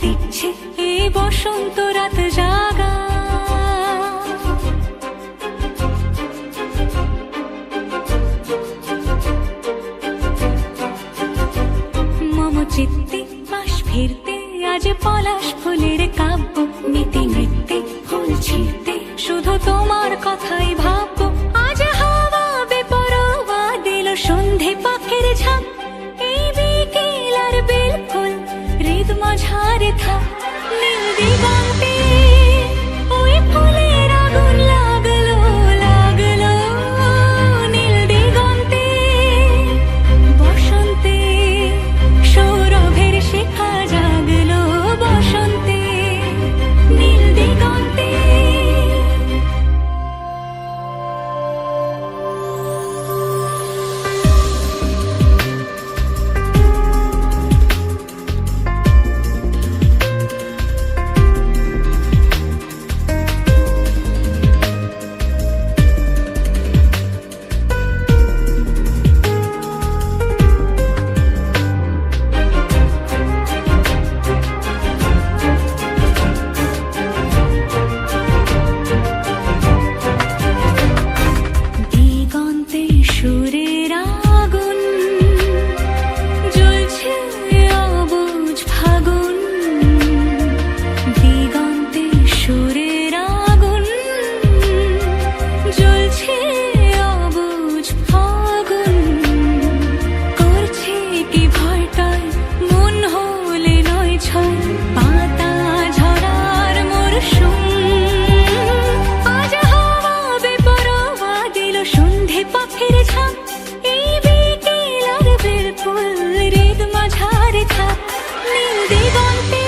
দিচ্ছে এই বসন্ত রাত জাগা। মম চিত্তে পাশ ফিরতে আজ পলাশ ফুলের কাব্য, নীতি নৃত্যে ফুল ছিঁড়তে শুধু তোমার কথাই ভাববো। আজ হাওয়া বেপরোয়া দিল সন্ধে পাখির ঝাঁক, এই বিকেল আর বিলকুল হৃদ মাঝারে থাক। নীল দিগন্তে ওই ফুলের আগুন লাগলো লাগলো, নীল দিগন্তে বসন্তে সৌরভের শিখা জাগলো, বসন্তে নীল দিগন্তে। দিগন্তে সুরের আগুন জ্বলছে অবুঝ ফাগুন, দিগন্তে সুরের আগুন জ্বলছে অবুঝ ফাগুন। করছে কি ভয়টায় মন হলে নয় ছয়, পাতা ঝরার মরশুম। আজ হাওয়া বেপরোয়া দিল সন্ধে পাখির ঝাঁক, এই বিকেল আর বিলকুল হৃদ মাঝারে থাক। নীল দিগন্তে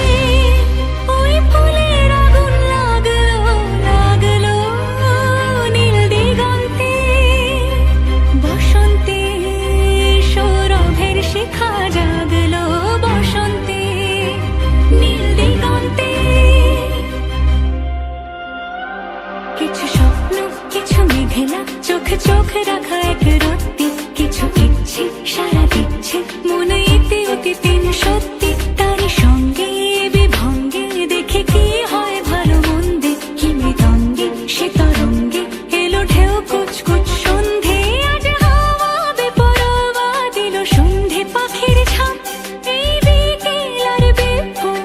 ওই ফুলের আগুন লাগলো লাগলো, নীল দিগন্তে বসন্তে সৌরভের শিখা জাগলো, বসন্তে নীল দিগন্তে। কিছু স্বপ্ন কিছু মেঘেলা চোখ চোখ রাখা এক রত্তি, কিছু ইচ্ছে সারা দিচ্ছে মনে ইতি অতি তিন সত্যি। তারই সঙ্গে বিভঙ্গে দেখে কি হয় ভালো মন্দে, কি মৃদঙ্গে সে তরঙ্গে এলো ঢেউ কুচকুচ সন্ধে। আজ হাওয়া বেপরোয়া দিল সন্ধে পাখির ঝাঁক, এই বিকেল আর বিলকুল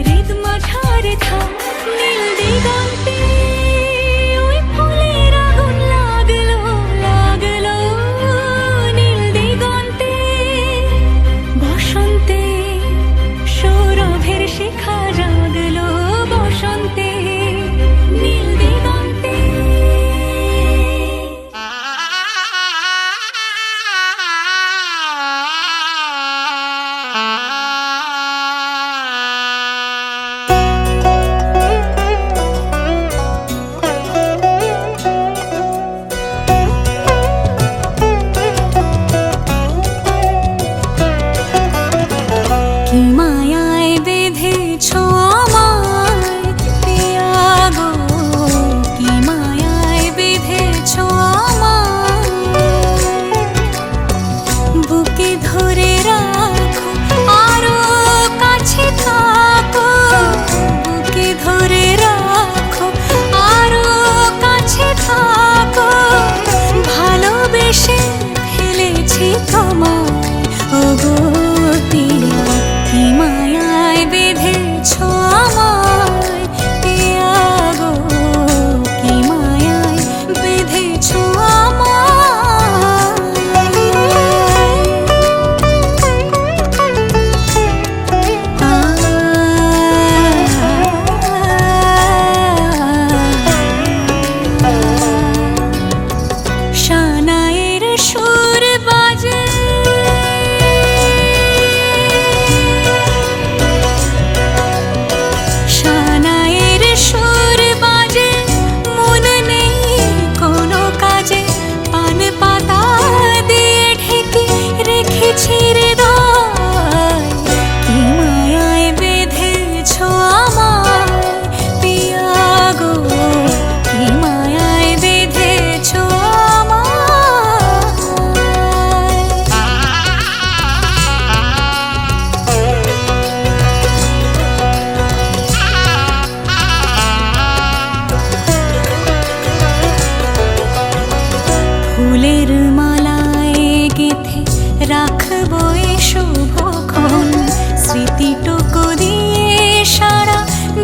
হৃদ মাঝারে থাক। নীল দিগন্তে ওই ফুলের আগুন লাগলো লাগলো, নীল দিগন্তে বসন্তে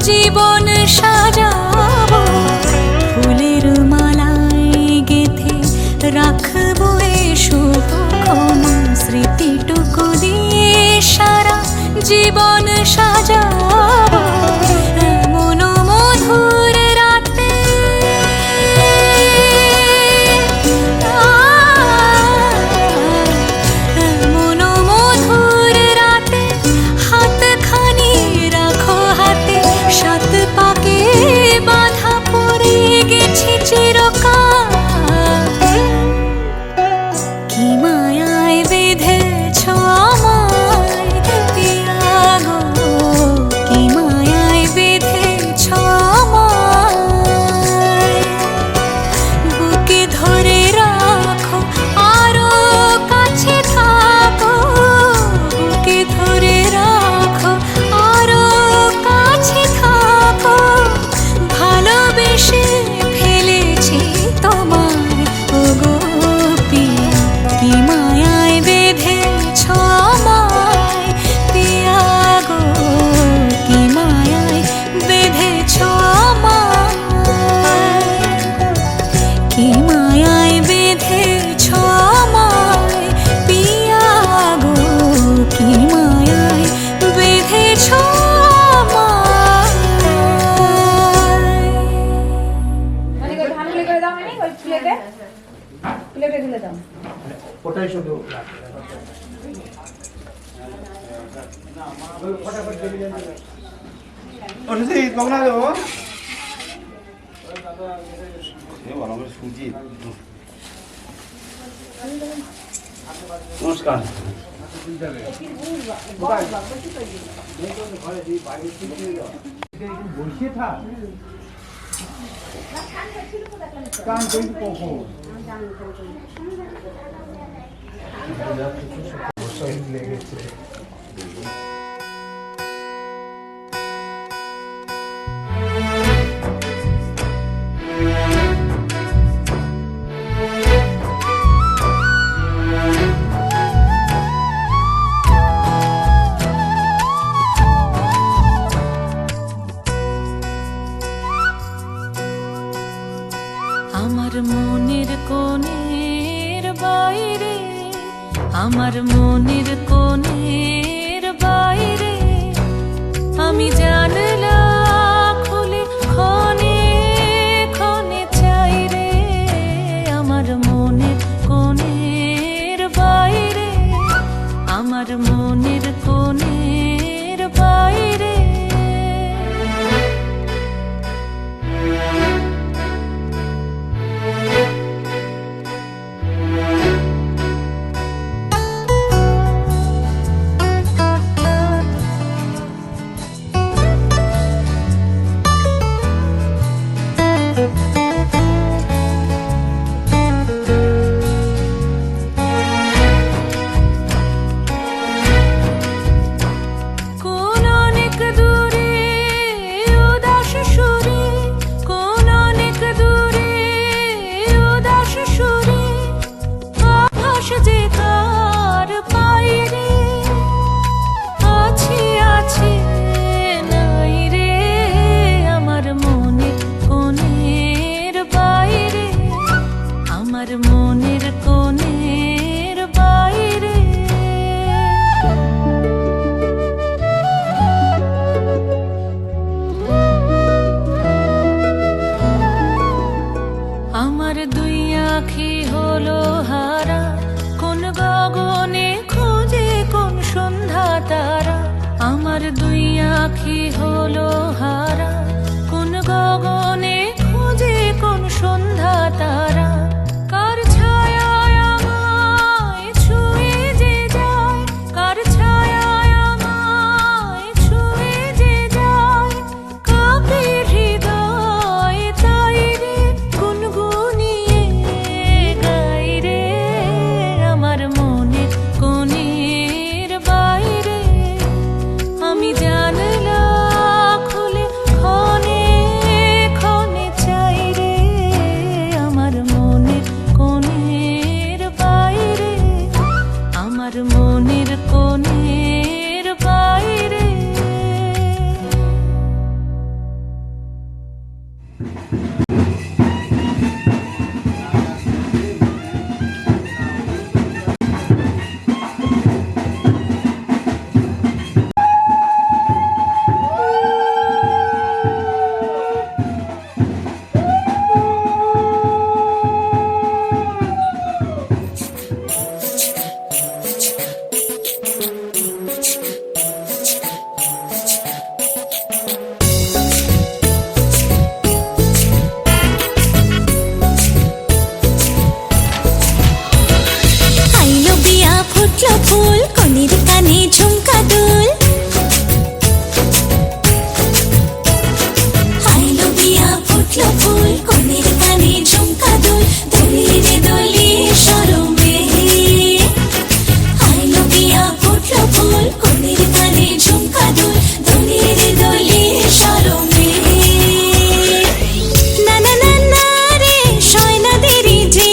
জীবন সাজাবো ফুলের মালায় গেথে রাখবো এ শুভক্ষণ স্মৃতিটুকু দিয়ে সারা জীবন সাজাবো এমন মধুর রাতে এমন মধুর রাতে হাতখানি রাখো হাতে সাত পাকে বাঁধা পড়ে গেছি চিরকাল কি মায়ায় বেঁধেছ আমায় পিয়া গো কি মায়ায় বেঁধেছ আমায় বুকে ধরে রাখো আরো কাছে থাকো বুকে ধরে রাখো আরো কাছে থাকো ভালোবেসে ফেলেছি তোমায় ওগো পিয়া কি মায়ায় বেঁধেছ আমায় পিয়া গো কি মায়ায় বেঁধেছ আমায় কি মায়ায় বেঁধেছ আমায় পিয়া গো কি মায়ায় বেঁধেছ আমায় ওটাই শুধু নমস্কার বসে থাক কান তৈরি কখন লেগেছে আমার মনের কোণের বাইরে আমার মনের কোণের বাইরে আমি জানলা খুলে ক্ষণে ক্ষণে চাই রে আমার মনের কোণের বাইরে আমার মনের কোণের বাইরে আইলো বিয়া ফুটলো ফুল কনের কানে ঝুমকা দুল আইলো বিয়া ফুটলো ফুল কনের কানে ঝুমকা দুল দোলে রে দোলে শরমে আইলো বিয়া ফুটলো ফুল কনের কানে ঝুমকা দুল দোলে রে দোলে শরমে না না না না রে শয়না দেরি যে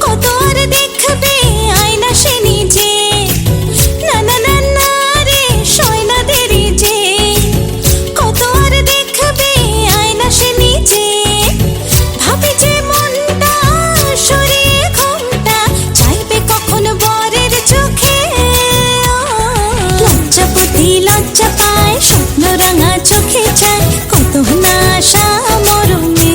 কত আর দেখবে আয়না সে নিজে না না না না রে শয়না দেরি যে কত আর দেখবে আয়না সে নিজে ভাবি যে মনটা সরিয়ে ঘুমটা চাইবে কখন বরের চোখে লজ্জাপতি লজ্জা পায় স্বপ্ন রাঙা চোখে চায় কত না আশা মরণে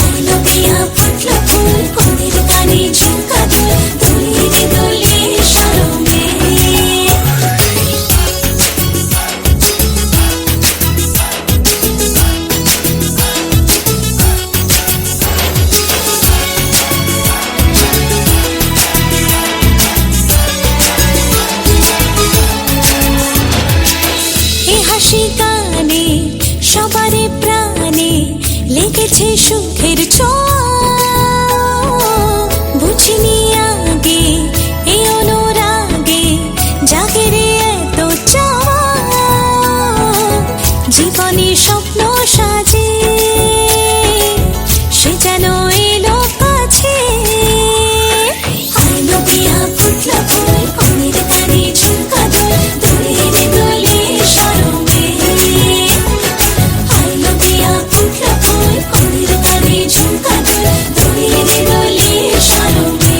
আইলো বিয়া ফুটলো ফুল কনের কানে ঝুমকা দুল দোলে রে দোলে শরমে এ হাসি গানে সবারে প্রাণে লেগেছে সুখের ছোঁয়া বুঝিনি আগে এই অনুরাগে জাগে রে এত চাওয়া জীবনে স্বপ্ন সাজে সে যেন এলো কাছে আইলো বিয়া ফুটলো ফুল কনের কানে ঝুমকা দুল দোলে রে দোলে শরমে আইলো বিয়া ফুটলো ফুল কনের কানে ঝুমকা দুল দোলে রে দোলে শরমে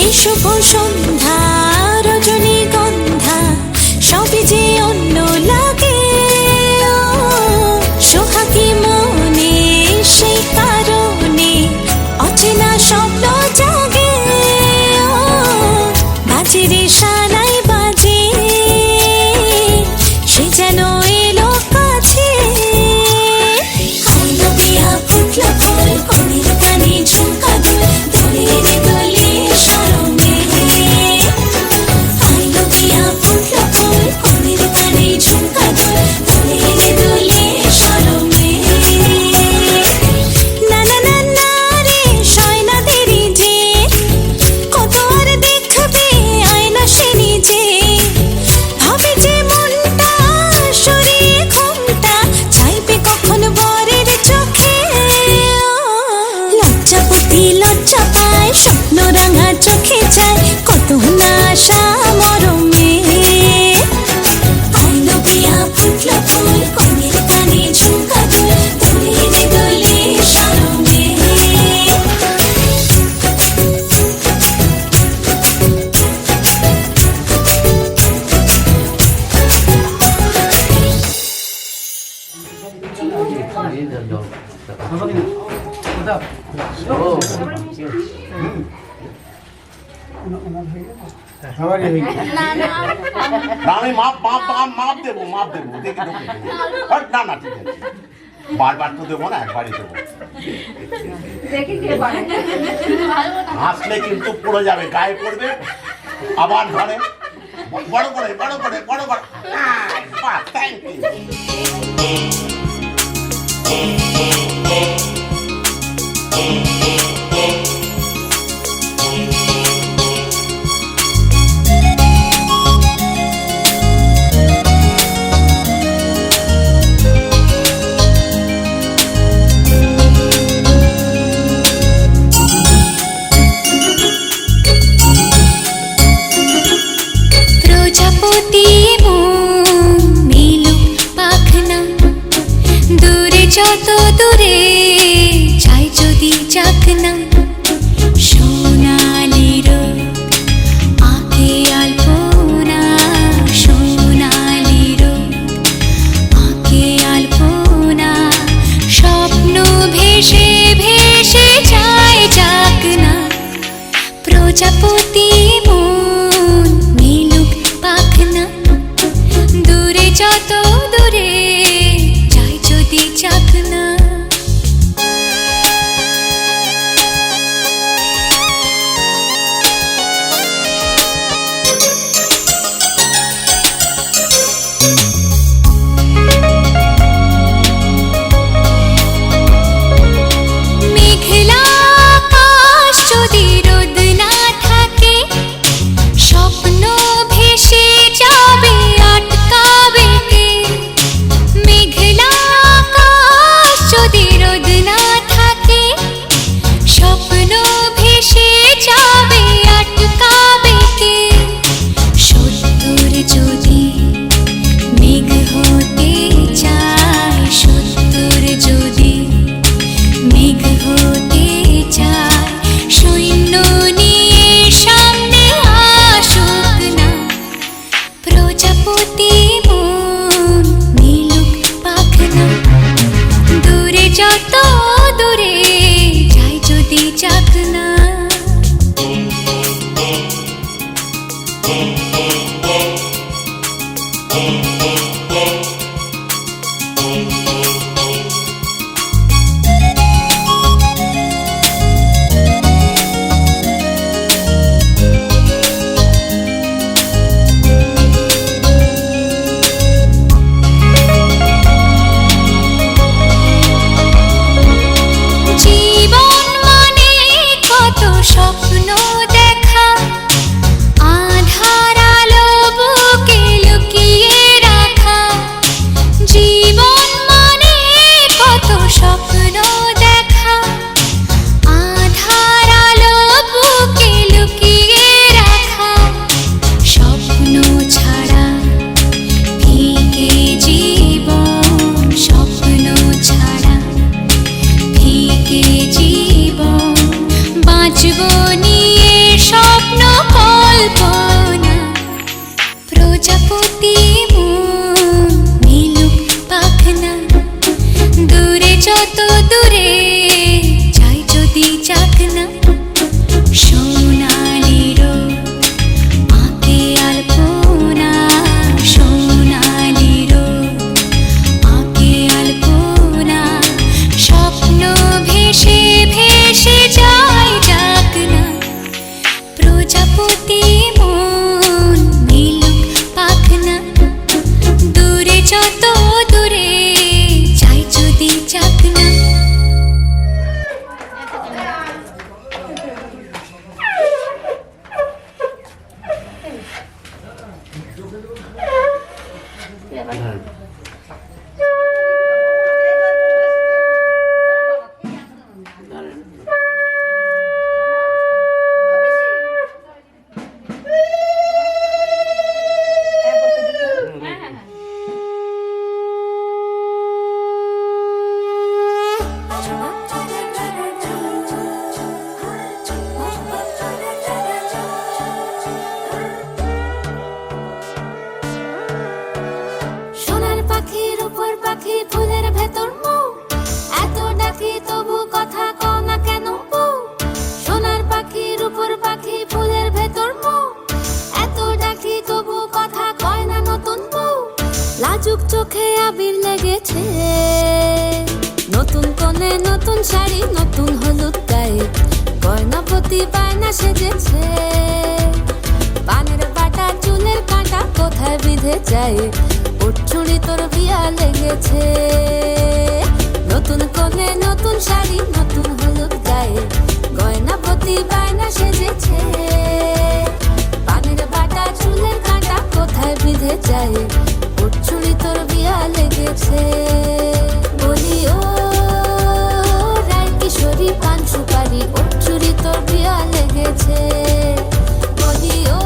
এই শুভ সন্ধ্যা রজনীগন্ধা সবই যে অন্য লাগে সোহাগী মনে সেই কারণে অচেনা স্বপ্ন জাগে বাজে রে সানাই বাজে সে যেন এলো কাছে আইলো বিয়া ফুটলো ফুল কনের কানে ঝুমকা দুল দোলে রে দোলে শরমে আইলো বিয়া ফুটলো ফুল কনের কানে ঝুমকা দুল দোলে রে দোলে শরমে না না না না রে শয়না দেরি যে কত আর দেখবে আয়না সে নিজে ভাবি যে মনটা সরিয়ে ঘুমটা চাইবে কখন বরের চোখে লজ্জাপতি লজ্জা পায় স্বপ্ন রাঙা চোখে চায় কত না আশা মরমে আইলো বিয়া ফুটলো ফুল কনের কানে ঝুমকা দুল দোলে রে দোলে শরমে সবারই হয়ে গেছে। না আমি মাপ দেবো দেখি ঢোকে না না ঠিক আছে বারবার তো দেবো না একবারই দেবো হাসলে কিন্তু পড়ে যাবে গায়ে পড়বে আবার ধরে বড় করে থ্যাংক ইউ যত দূরে যাই যদি যাক না সোনালি রোদ আঁকে আলপনা সোনালি রোদ আঁকে আলপনা স্বপ্ন ভেসে ভেসে যায় যাক না প্রজাপতি মন মিলুক পাখনা দূরে যত দূরে যাই যদি যাক না মেঘলা আকাশ যদি রোদ না থাকে স্বপ্ন ভেসে যাবে আটকাবে কে মেঘলা আকাশ যদি রোদ না থাকে স্বপ্ন ভেসে যাবে আটকাবে কে সত্তর যদি মেঘ হতে চায় সত্তর যদি মেঘ হতে চায় সৈন্য নিয়ে সামনে আসুক না প্রজাপতি মন মিলুক পাখনা দূরে যত দূরে যাই যদি যাক না জীবন মানে কত স্বপ্ন দেখা আধার আলো বুকে লুকিয়ে রাখা জীবন মানে কত স্বপ্ন দেখা আধার আলো বুকে লুকিয়ে রাখা স্বপ্ন ছাড়া ফিকে জীবন স্বপ্ন ছাড়া ফিকে জীবন বাঁচব নিয়ে স্বপ্ন কল্পনা প্রজাপতি মন মিলুক পাখনা দূরে যত দূরে যাই যদি যাক না সোনালি রোদ আঁকে আলপনা সোনালি রোদ আঁকে আলপনা স্বপ্ন ভেসে ভেসে যায় যাক না প্রজাপতি মন মিলুক পাখনা দূরে যত দূরে যাই যদি যাক না সোনার পাখির উপর পাখি ফুলের ভেতর মৌ এত ডাকি তবু কথা কও না কেন বউ সোনার পাখির উপর পাখি ফুলের ভেতর মৌ এত ডাকি তবু কথা কয় না নতুন বউ লাজুক চোখে আবির লেগেছে নতুন কোণে নতুন শাড়ি নতুন হলুদ গায়ে গয়না প্রতি বায়না সেজেছে পানের বাটা চুলের কাঁটা কোথায় বিঁধে যায় ওর চুড়ি তোর বিয়া লেগেছে নতুন কোণে নতুন শাড়ি নতুন হলুদ গায়ে গয়না প্রতি বায়না সেজেছে পানের বাটা চুলের কাঁটা কোথায় বিঁধে যায় ওর চুড়ি তোর বিয়া লেগেছে বলি ও রায় কিশোরী পান সুপারি ওর চুড়ি তোর বিয়া লেগেছে বলি ও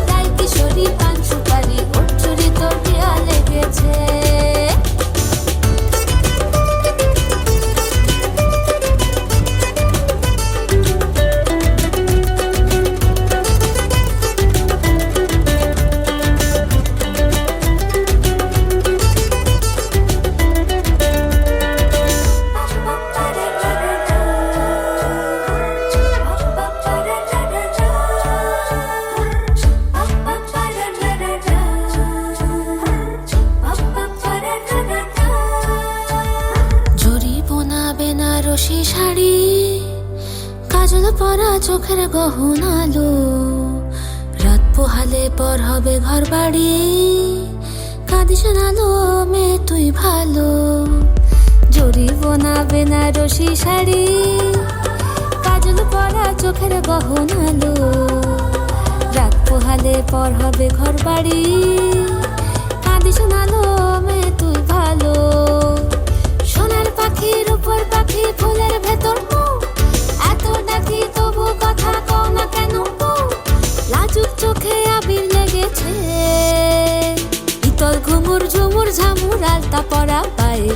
রায় কিশোরী পান সুপারি ওর চুড়ি তোর বিয়া লেগেছে পরা চোখের গহনালো, রাত পোহালে পর হবে ঘর বাড়ি। কাঁদিস না লো মেয়ে তুই ভালো, জরিব না বেনারসি শাড়ি। কাজল পরা চোখের গহনালো, রাত পোহালে পর হবে ঘর বাড়ি। কাঁদিস না লো মেয়ে তুই ভালো, সোনার পাখির উপর পাখি ফুলের ভেতর মুখ। এত ডাকি তবু কথা কও না কেন বউ? লাজুক চোখে আবির লেগেছে, ইতল ঘুমুর ঝুমুর ঝামুর আলতা পরা পায়ে,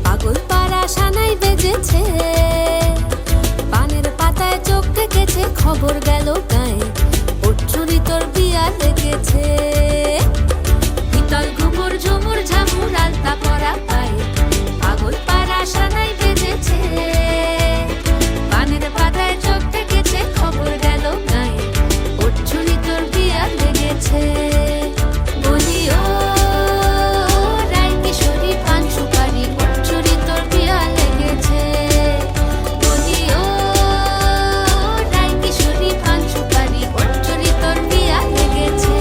পাগল পাড়া সানাই বেজেছে। পানের পাতায় চোখ ঠেকেছে, খবর গেল গায়ে, ওর চুরি তোর বিয়া লেগেছে। ইতল ঘুমুর ঝুমুর ঝামুর আলতা পরা পায়ে, পাগল পাড়া সানাই বেজেছে। পানের পাতায় চোখ ঠেকেছে, খবর গেল গায়ে, ওর চুরি তোর বিয়া লেগেছে। বলি ও রাই কিশোরী পান সুপারি, ওর চুরি তোর বিয়া লেগেছে। বলি ও রাই কিশোরী পান সুপারি, ওর চুরি তোর বিয়া লেগেছে।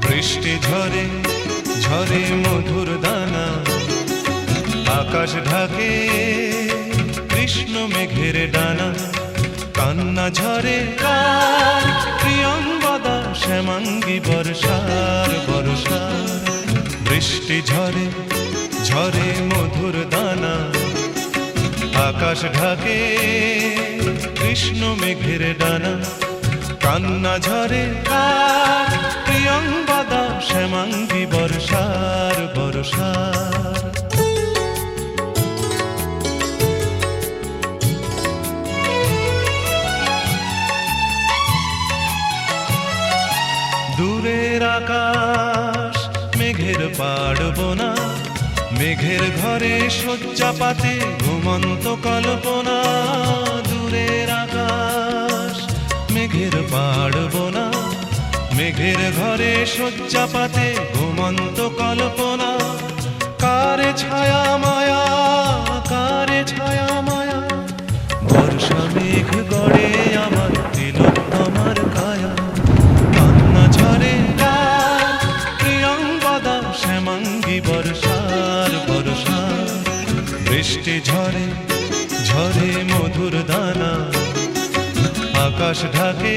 বৃষ্টি ঝরে ঝরে মধুর দানা, আকাশ ঢাকে কৃষ্ণ মেঘের ডানা। কান্না ঝরে কার প্রিয়ঙ্গদা শ্যামাঙ্গী বর্ষার বর্ষার। বৃষ্টি ঝরে ঝরে মধুর দানা, আকাশ ঢাকে কৃষ্ণ মেঘের ডানা। কান্না ঝরে কার প্রিয়ঙ্গদা শ্যামাঙ্গী বর্ষার বর্ষার। দূরের আকাশ মেঘের পাড়বনা, মেঘের ঘরে শয্যা পাতে ঘুমন্ত কল্পনা। দূরের আকাশ মেঘের পাড়বনা, মেঘের ঘরে শয্যা পাতে ঘুমন্ত কল্পনা। কারে ছায়া মায়া, কারে ছায়া মায়া, বর্ষা মেঘ গড়ে আমার তিলক আমার কায়া। কান্না ঝরে কার প্রিয়ঙ্গদা শ্যামাঙ্গী বর্ষার বর্ষার। বৃষ্টি ঝরে ঝরে মধুর দানা, আকাশ ঢাকে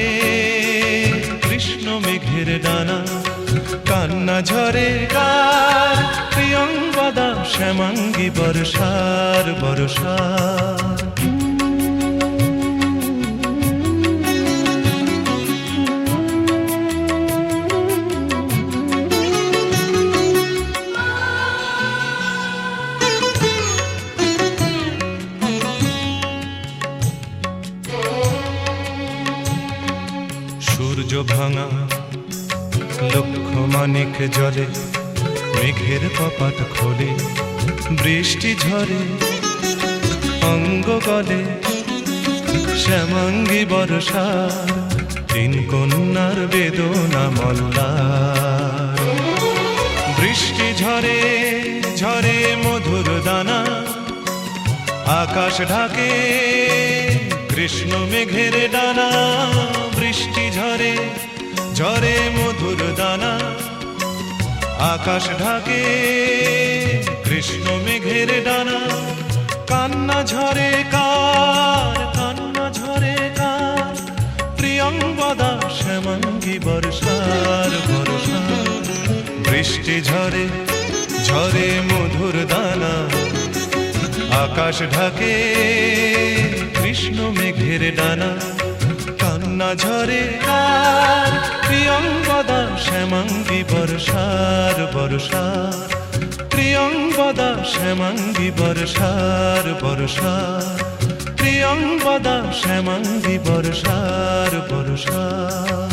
কৃষ্ণ মেঘের ডানা। কান্না ঝরে কার প্রিয়ঙ্গদা শ্যামাঙ্গী বর্ষার বর্ষার। সূর্য ভাঙা লক্ষ মানিক জলে, মেঘের কপাট খোলে বৃষ্টি ঝরে অঙ্গ গলে। শ্যামাঙ্গী বর্ষার তিন কন্যার বেদনা মল্লার। বৃষ্টি ঝরে ঝরে মধুর দানা, আকাশ ঢাকে কৃষ্ণ মেঘের ডানা। বৃষ্টি ঝরে ঝরে মধুর দানা, আকাশ ঢাকে কৃষ্ণ মেঘের ডানা। কান্না ঝরে কার, কান্না ঝরে কার প্রিয়ঙ্গদা শ্যামাঙ্গী বর্ষার বর্ষার। বৃষ্টি ঝরে ঝরে মধুর দানা, আকাশ ঢাকে কৃষ্ণ মেঘের ডানা। কান্না ঝরে কার প্রিয়ঙ্গদা শ্যামাঙ্গী বর্ষার বর্ষার। প্রিয়ঙ্গদা শ্যামাঙ্গী বর্ষার বর্ষার। প্রিয়ঙ্গদা শ্যামাঙ্গী বর্ষার বর্ষার।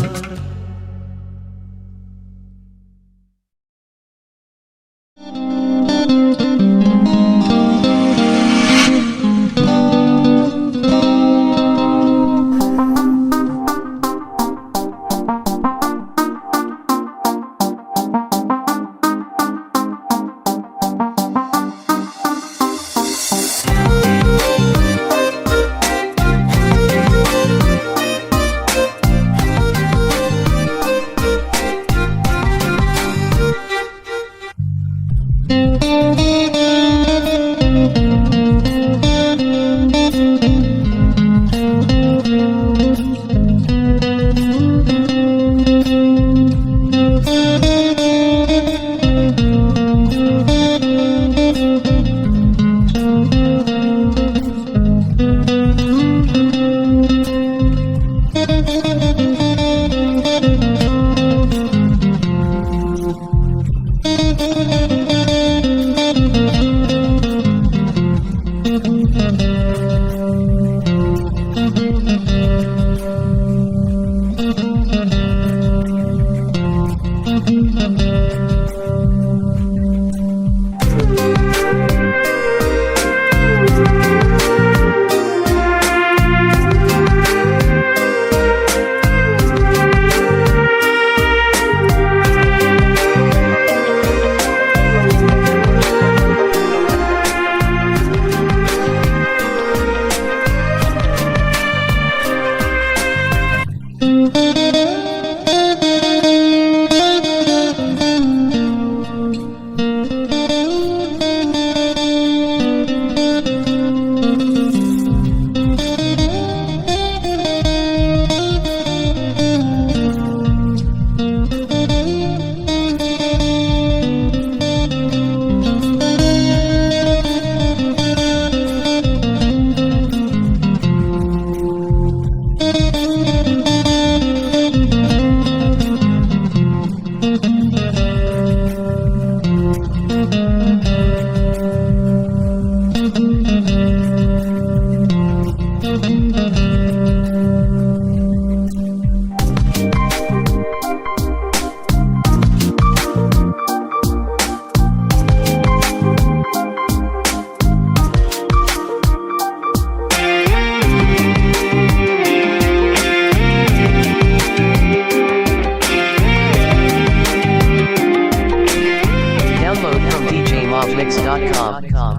নাম।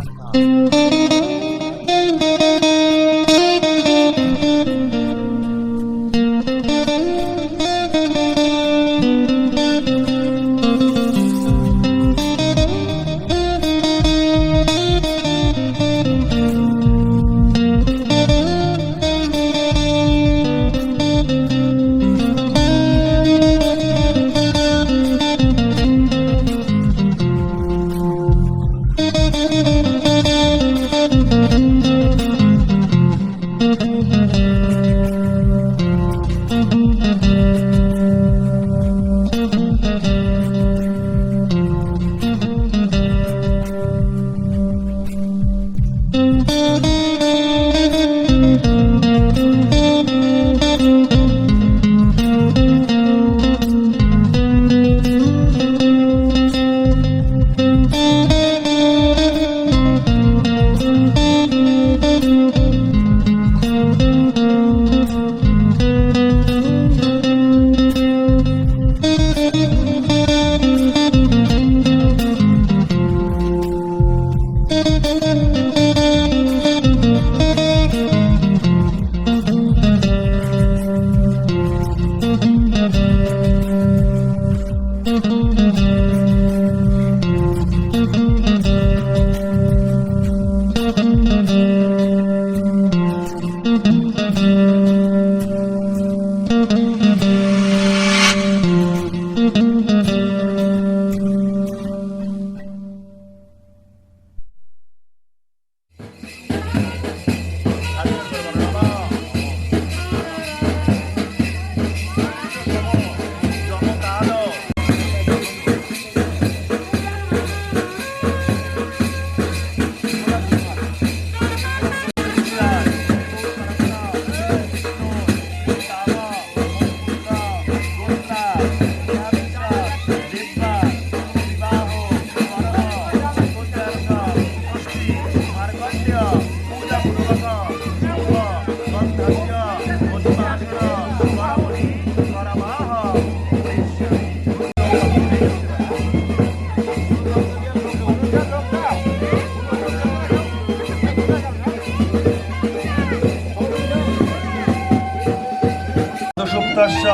সুপ্তস্য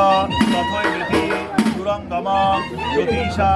তথৈবেতি সুরঙ্গমা জ্যোতিষা।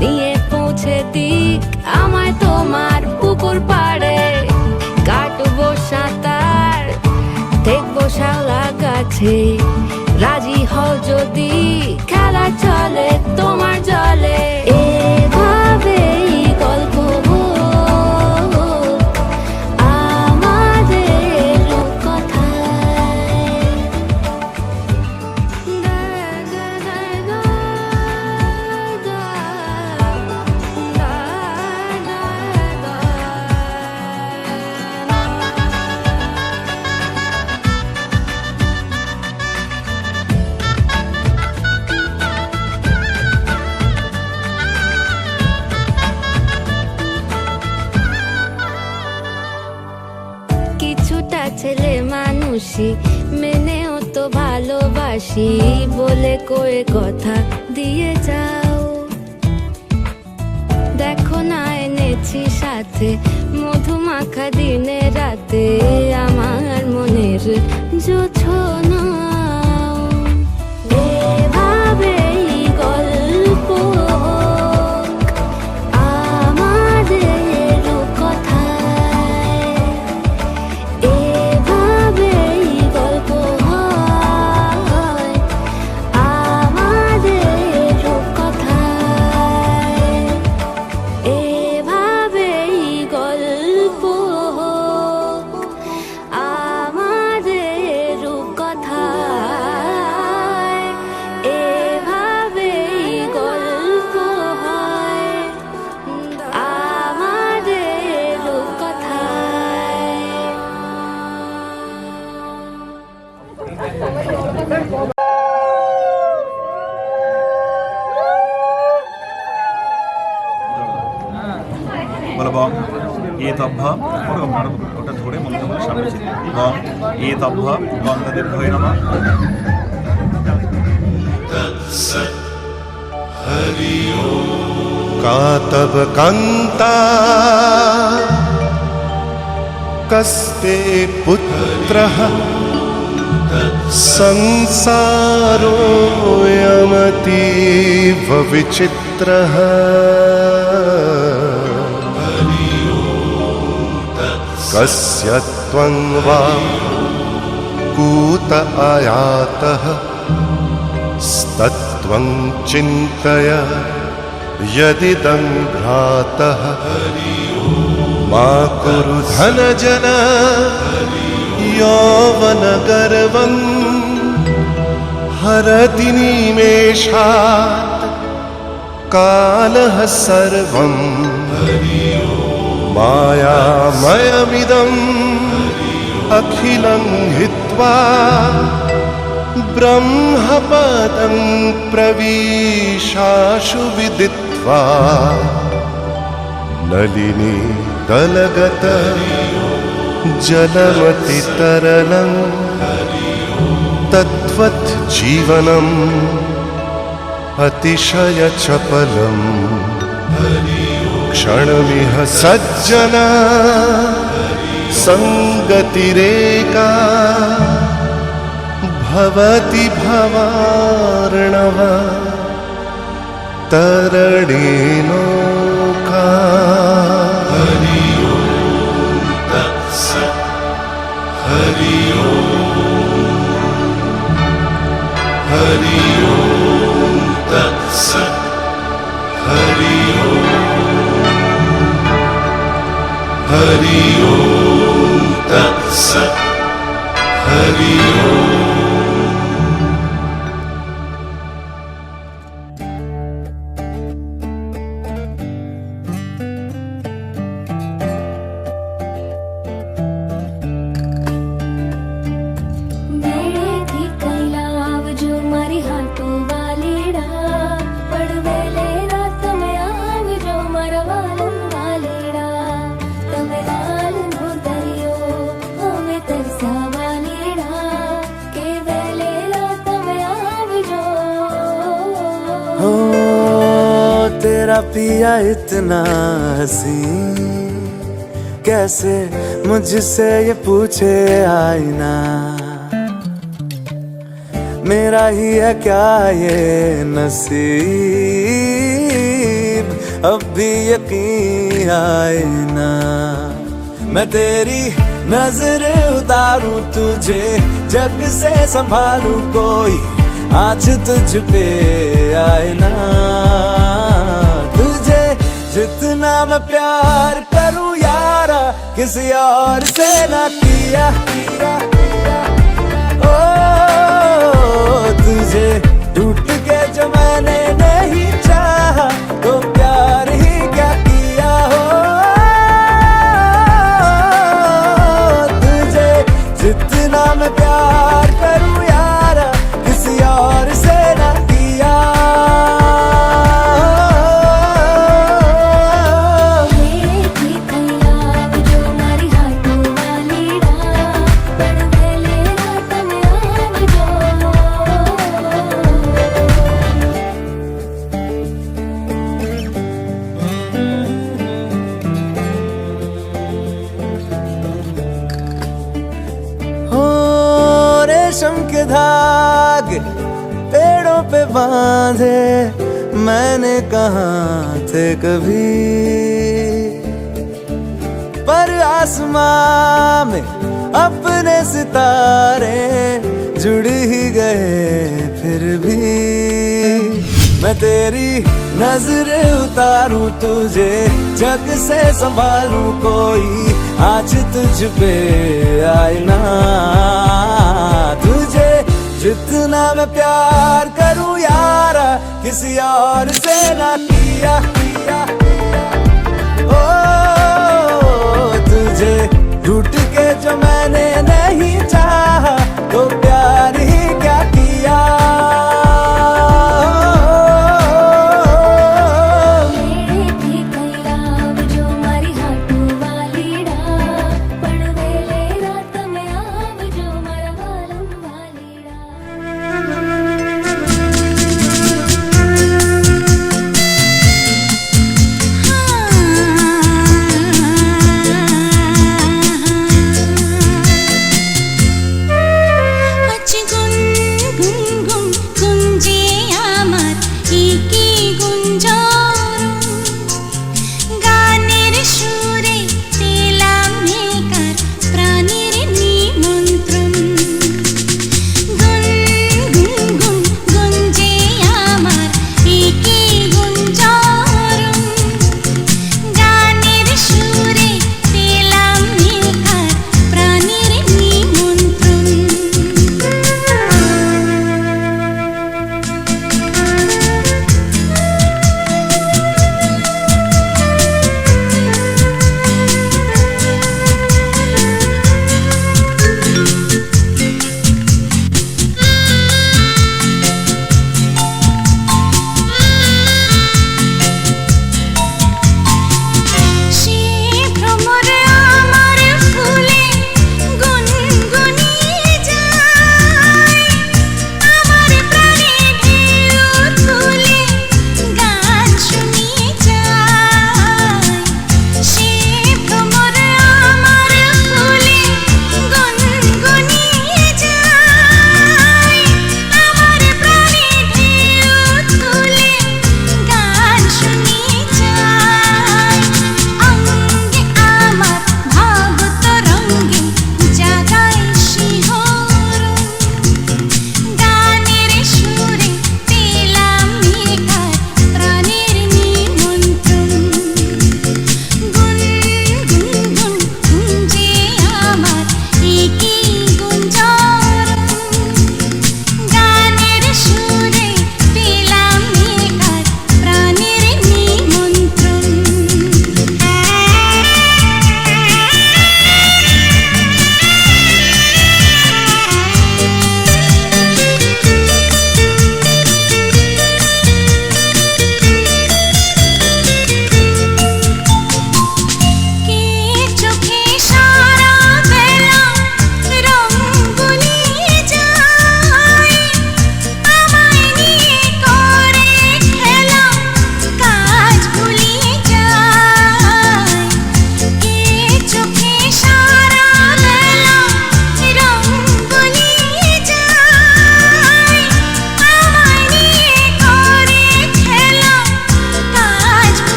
নিয়ে পৌঁছে দিক আমায় তোমার পুকুর পাড়ে, কাটবো সাঁতার দেখবো শাওলা গাছে, রাজি হও যদি খেলা চলে তোমার জলে। এভাবেই গল্প আমাদের কথায়। কিছুটা ছেলে মানুষই মেনেও তো ভালোবাসি বলে কয়ে কথা দিয়ে যাও। দেখো না এনেছি সাথে মধুমাখা দিনে রাতে আমার মনের জোছনা। এভাবেই গল্প আমাদের কথায়, এভাবেই গল্প হয় আমাদের কথায়, এভাবেই গল্প তভ্য ওটা আপনারা ওটা ধরে মন্ত্র বলে সামনে গম এ তভ্য গঙ্গাদেব হয়ে নমঃ। कातव कांता कस्ते पुत्रः संसारोऽयमतीव विचित्रः कस्य त्वं वा कूत आयातः स्तत्त्वं चिन्तय यदिदं भ्रातः मा कुरु धनजन यौवनगर्वं हरति निमेषात् कालः सर्वं मायामयमिदम् अखिलं हित्वा ब्रह्मपदं प्रविशाशु विदित्वा नलिनी दलगत जलमतितरलं तद्वत् जीवनम् अतिशयचपलम् क्षणमिह सज्जना संगतिरेका भवति भवार्णव तरणेनौका। हरि ओम तत्सत्। हरि ओम तत्सत्। हरि ओम तत्सत्। हरि ओम। तेरा पिया इतना हसीन कैसे मुझसे ये पूछे आईना मेरा ही है क्या ये नसीब अब भी यकीन आए ना मैं तेरी नजर उतारूं तुझे जग से संभालूं कोई आज तुझ पे आए ना तुझे जितना मैं प्यार करूं यारा किसी और से ना किया ओ तुझे टूट के जो मैंने नहीं चाहा तो प्यार ही क्या किया हो तुझे जितना मैं प्यार करूं यारा किसी और से ना किया रेशम के धागे पेड़ों पे बांधे मैंने कहाँ थे कभी पर आसमां में अपने सितारे जुड़ ही गए फिर भी मैं तेरी नजर उतारूं तुझे जग से संभालूं कोई आज तुझ पे आए ना तुझे जितना मैं प्यार करूं यारा किसी और से ना किया ओ तुझे टूट के जो मैंने नहीं चाहा तो प्यार ही क्या किया मेरे भी कलाव जो मारी हाथों वाली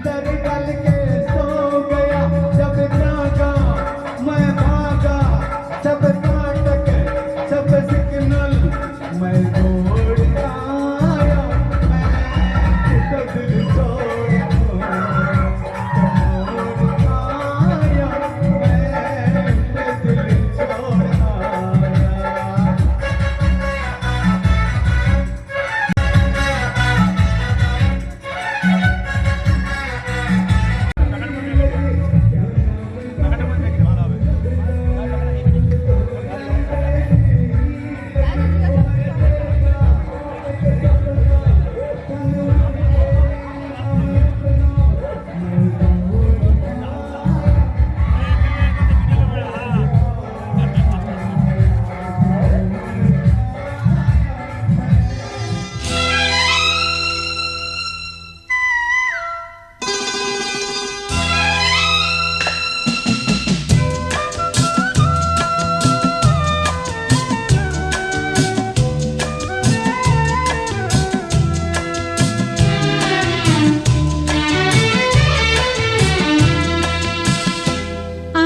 भीतर डल के सो गया जब जागा मैं भागा सब नाटक सब सिग्नल मैं छोड़ आया मैं तो दिल छोड़ आया मैं दिल छोड़ आया।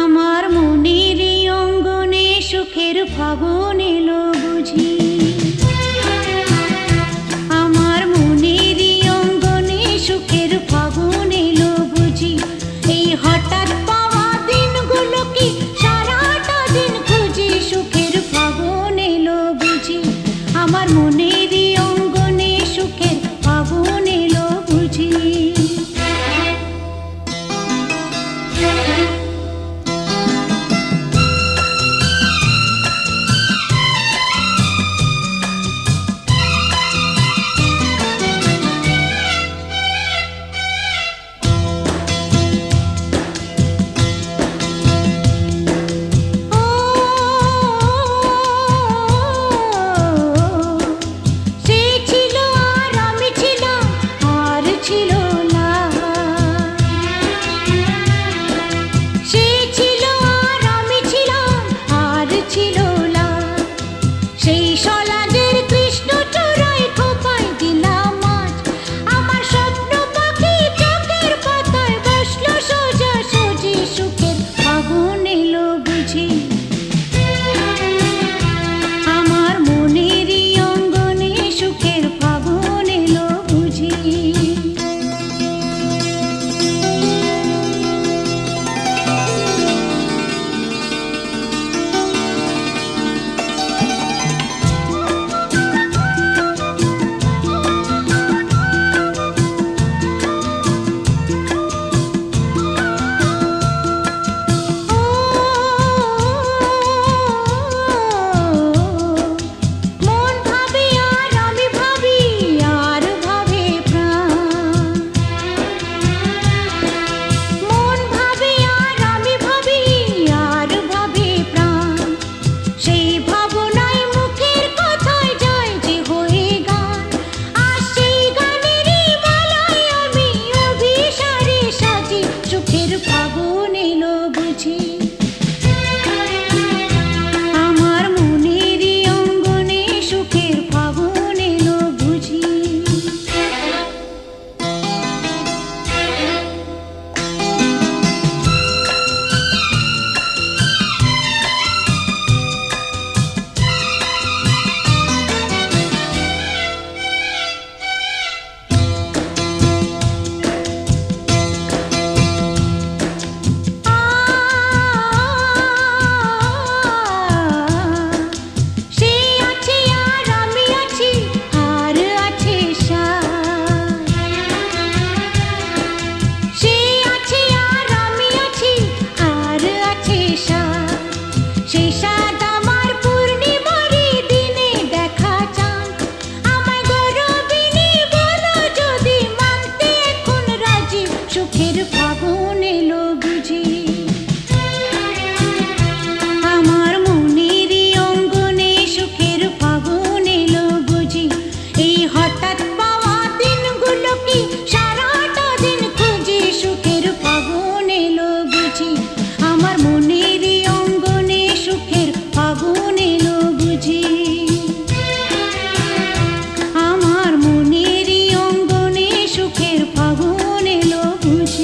আমার মনের অঙ্গনে সুখের ফাগুন এলো বুঝি আমার মনের অঙ্গনে সুখের ফাগুন এলো বুঝি এই হঠাৎ পাওয়া দিনগুলো কি সারাটা দিন খুঁজি সুখের ফাগুন এলো বুঝি আমার মনের অঙ্গনে সুখের ফাগুন এলো বুঝি। সে ছিল আর আমি ছিলাম আর ছিল না সে ছিল আর আমি ছিলাম আর ছিল না সেই সলাজের কৃষ্ণ চূড়ায় খোপায় দিলাম আজ আমার স্বপ্ন পাখি চোখের পাতায় বসলো সোজা সোজি সুখের ফাগুন এলো বুঝি আমার মনের অঙ্গনে সুখের ফাগুন এলো বুঝি। মন ভাবে আর আমি ভাবি আর ভাবে প্রাণ মন ভাবে আর আমি ভাবি আর ভাবে প্রাণ সেই ভাবনায় মুখের কথায় যায় যে হয়ে গান আর সেই গানেরই মালায় আমি অভিসারে সাজি সুখের ফাগুন এলো বুঝি আমার মনের অঙ্গনে সুখের ফাগুন এলো বুঝি। সে আছে আর আমি আছি আর আছে সাথ সে আছে আর আমি আছি আর আছে সাথ সেই সাথ আমার পূর্ণিমারি দিনে দেখা চান আমার গৌরবিনী বলো যদি মানতে এখন রাজি সুখের ফাগুন এলো বুঝি আমার মনের অঙ্গনে সুখের ফাগুন এলো বুঝি এই হঠাৎ পাওয়া দিনগুলো কি সারাটা দিন খুঁজি সুখের ফাগুন এলো বুঝি আমার মনের অঙ্গনে সুখের ফাগুন এলো বুঝি আমার মনের অঙ্গনে সুখের ফাগুন এলো বুঝি।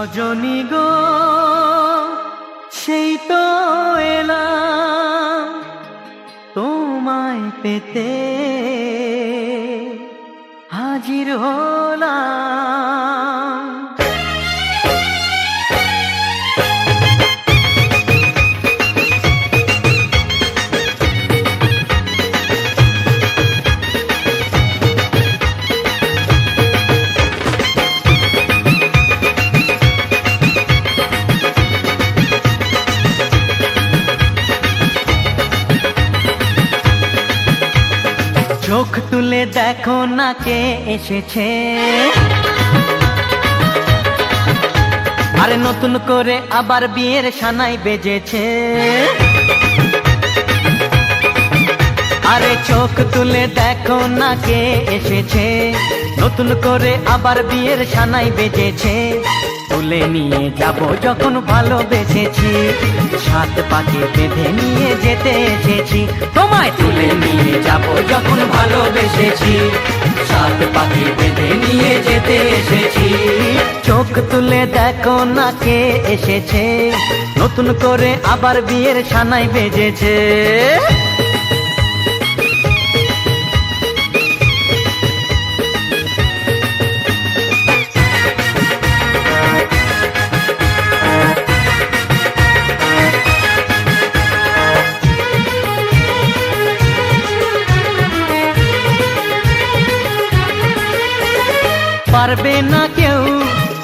রজনী গো সেই তো এলাম তোমায় পেতে হাজির হলাম। চোখ তুলে দেখো না কে এসেছে, আরে নতুন করে আবার বিয়ের সানাই বেজেছে। আরে চোখ তুলে দেখো না কে এসেছে, নতুন করে আবার বিয়ের সানাই বেজেছে। তুলে নিয়ে যাব যখন ভালোবেসেছি, সাত পাকে বেঁধে নিয়ে যেতে এসেছি। তোমায় তুলে নিয়ে যাব যখন ভালোবেসেছি, সাত পাকে বেঁধে নিয়ে যেতে এসেছি। চোখ তুলে দেখো না কে এসেছে, নতুন করে আবার বিয়ের সানাই বেজেছে। পারবে না কেউ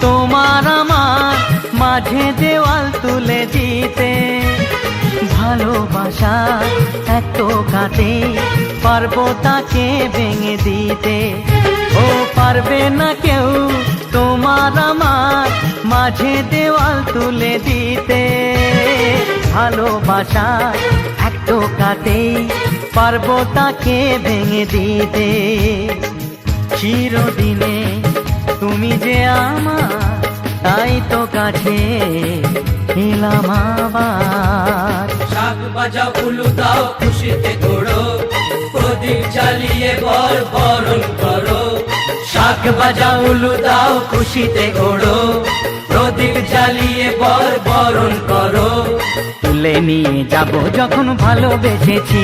তোমার আমার মাঝে দেওয়াল তুলে দিতে, ভালোবাসা এত কাটে পারবো তাকে ভেঙে দিতে। ও পারবে না কেউ তোমার আমার মাঝে দেওয়াল তুলে দিতে, ভালোবাসা এত কাটে পারবো তাকে ভেঙে দিতে। চিরদিনে তুমি যে আমার, তাই তো কাছে এলাম আবার। শাক বাজাও উলু দাও খুশিতে ঘোড়ো, প্রদীপ জ্বালিয়ে বর বরণ করো। শাক বাজাও উলু দাও খুশিতে ঘোড়ো, প্রদীপ জ্বালিয়ে বর বরণ করো। তুলে নিয়ে যাব যখন ভালোবেসেছি,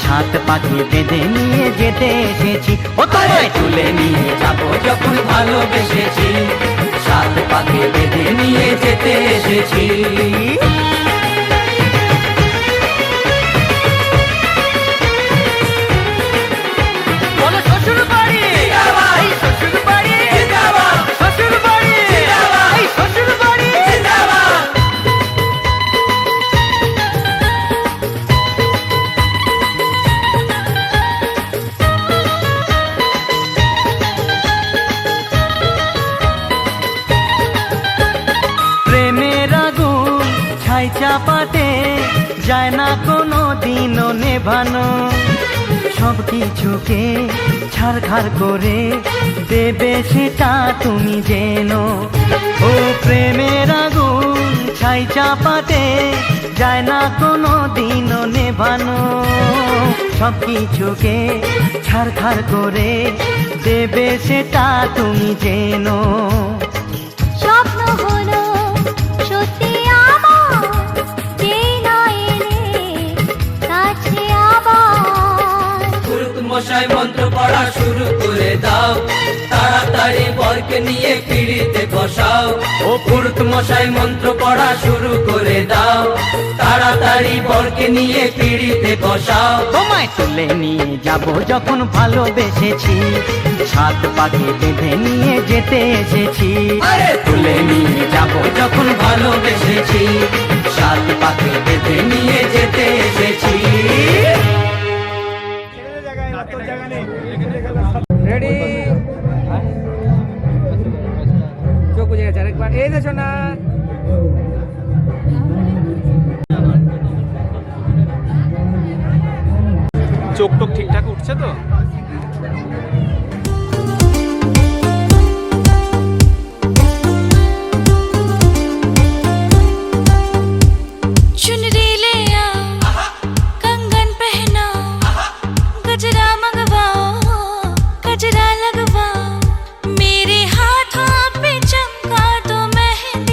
সাত পাখি বেঁধে নিয়ে যেতে এসেছি। ও তোমায় তুলে নিয়ে যাব যখন ভালোবেসেছি, সাত পাখি বেঁধে নিয়ে যেতে এসেছি। বলো শ্বশুর বাড়ি, এই শ্বশুর বাড়ি, শ্বশুর বাড়ি, এই শ্বশুর বাড়ি। প্রেমের আগুন ছাই চাপাতে যায় না কোনো দিনও নেভানো, সব কিছুকে ছাড়খাড় করে দেবে সেটা তুমি জেনো। ও প্রেমের আগুন ছাই চাপাতে যায় না কোনো দিনও নেভানো, সব কিছুকে ছাড়খাড় করে দেবে সেটা তুমি জেনো। স্বপ্ন হলো সত্যি আমার, যেই না এলে কাছে আবার। পুরুত মশাই মন্ত্র পড়া শুরু করে দাও, তাড়াতাড়ি বরকে নিয়ে পিড়িতে বসাও। ও পুরুত মশাই মন্ত্র পড়া শুরু করে দাও, তাড়াতাড়ি বরকে নিয়ে পিড়িতে বসাও। তোমায় তুলে নিয়ে যাব যখন ভালোবেসেছি, সাত পাখি বেঁধে নিয়ে যেতে এসেছি। আরে তুলে নিয়ে যাব যখন ভালোবেসেছি, সাত পাখি বেঁধে নিয়ে যেতে এসেছি। রেডি, চোখ বুঝে গেছে আরেকবার। এই দেখো না, চোখ টোক ঠিকঠাক উঠছে তো? चुनरी ले आओ, कंगन पहनाओ, गजरा मंगवाओ, गजरा लगवाओ, मेरे हाथों पे चमका दो मेहंदी।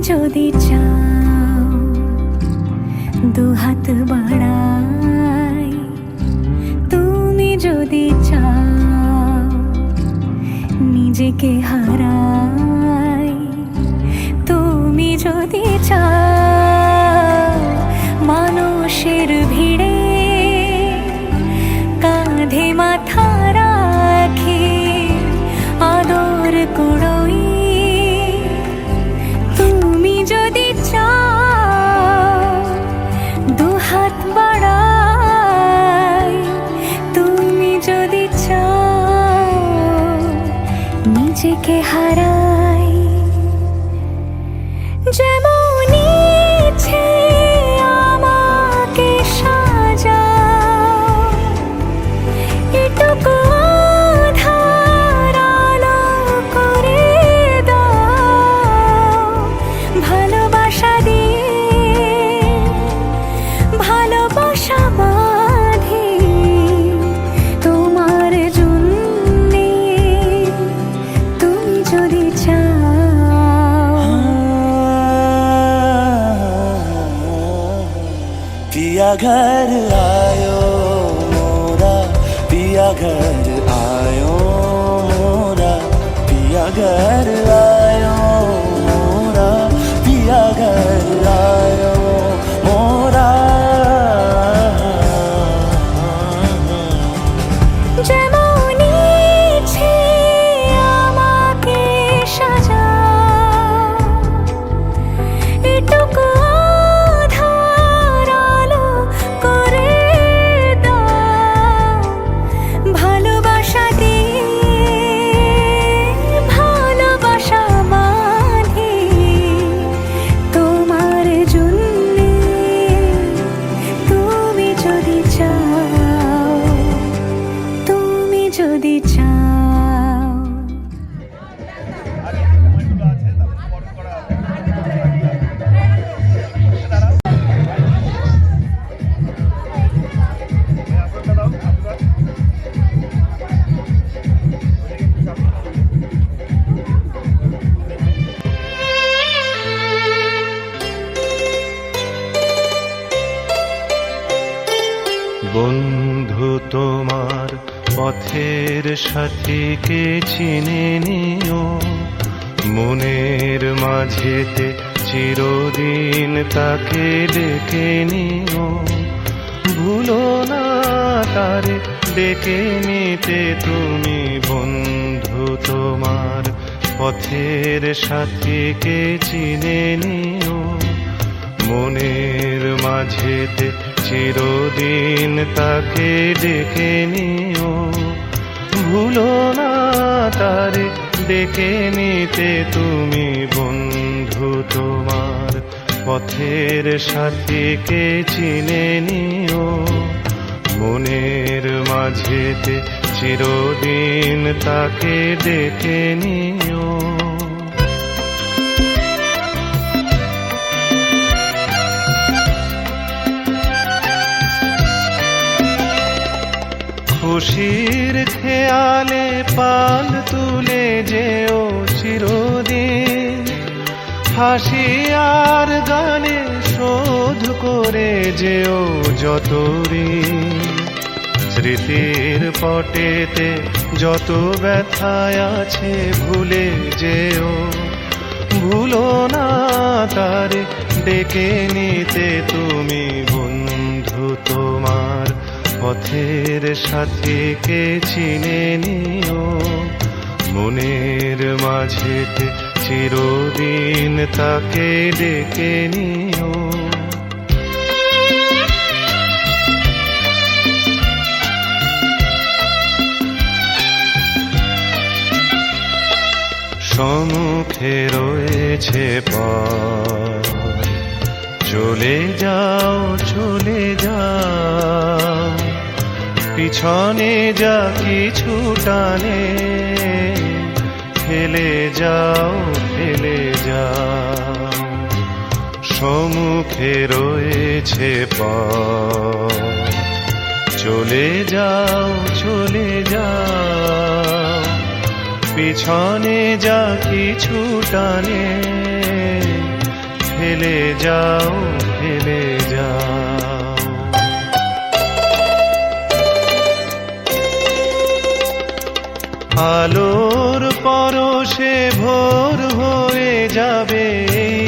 যদি চাও দুহাত বাড়াই, তুমি যদি চাও নিজেকে হারাই, তুমি যদি চাও মানুষের ভিড়ে কাঁধে মাথা রাখি আদর কুড়োই, তুমি যদি চাও দুহাত বাড়াই, তুমি যদি চাও নিজেকে হারাই, যেমন ইচ্ছে আমাকে সাজাও, এটুকু আধার আলো করে দাও, ভালোবাসা দিয়ে ভালোবাসা বাঁধি তোমার জন্যে, তুমি যদি চাও। पिया घर आयो मोरा, पिया घर आयो मोरा, पिया घर आयो मोरा, पिया घर आयो मोरा। যেমন ইচ্ছে আমাকে সাজাও, এটুকু আধার আলো করে দাও, ভালোবাসা দিয়ে ভালোবাসা বাঁধি তোমার জন্যে, তুমি যদি চাও, তুমি যদি চাও। বন্ধু তোমার পথের সাথীকে চিনে নিও, মনের মাঝেতে চিরদিন তাকে ডেকে নিও, ভুলো না তারে ডেকে নিতে তুমি। বন্ধু তোমার পথের সাথীকে চিনে নিও, মনের মাঝেতে চিরদিন তাকে ডেকে নিও, ভুলো না তারে ডেকে নিতে তুমি। বন্ধু তোমার পথের সাথীকে চিনে নিও, মনের মাঝেতে চিরদিন তাকে ডেকে নিও। খুশির খেয়ালে পাল তুলে যেও চিরদিন, হাসি আর গানে শোধ করে যেও যত ঋণ, স্মৃতির পটেতে যত ব্যথায় আছে ভুলে যেও, ভুলো না তারে ডেকে নিতে তুমি বন্ধু তোমার পথের সাথীকে চিনে নিও, মনের মাঝেতে চিরদিন তাকে ডেকে নিও। সম্মুখে রয়েছে পথ, চলে যাও চলে যাও, পিছনে যা কিছু টানে ফেলে যাও ফেলে যাও। সম্মুখে রয়েছে পথ, চলে যাও চলে যাও, পিছনে যা কিছু টানে ফেলে যাও ফেলে যাও। আলোর পরশে ভোর হয়ে যাবে এই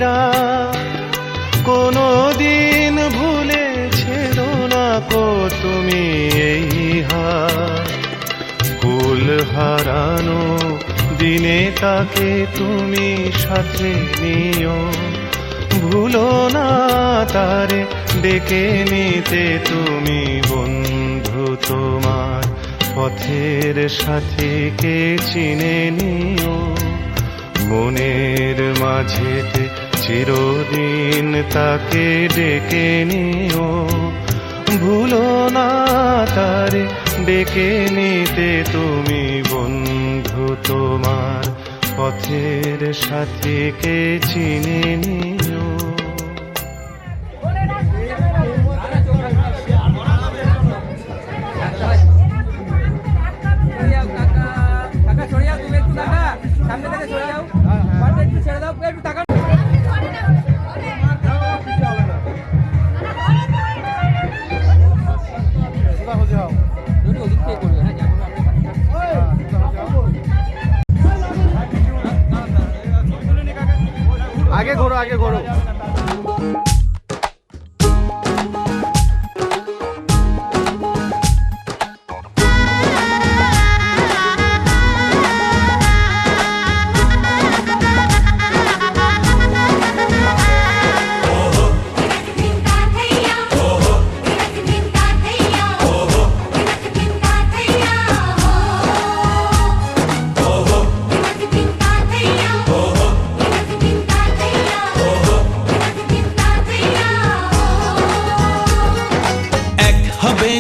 রাত, কোনো দিন ভুলেছিল না কো তুমি এই হাত, কুল হারানো দিনে তাকে তুমি সাথে নিও, ভুলো না তারে ডেকে নিতে তুমি বন্ধু তোমার পথের সাথীকে চিনে নিও, মনের মাঝেতে চিরদিন তাকে ডেকে নিও, ভুলো না তারে ডেকে নিতে তুমি বন্ধু তোমার পথের সাথীকে চিনে নিও। আগে ঘোরো আগে ঘোরো।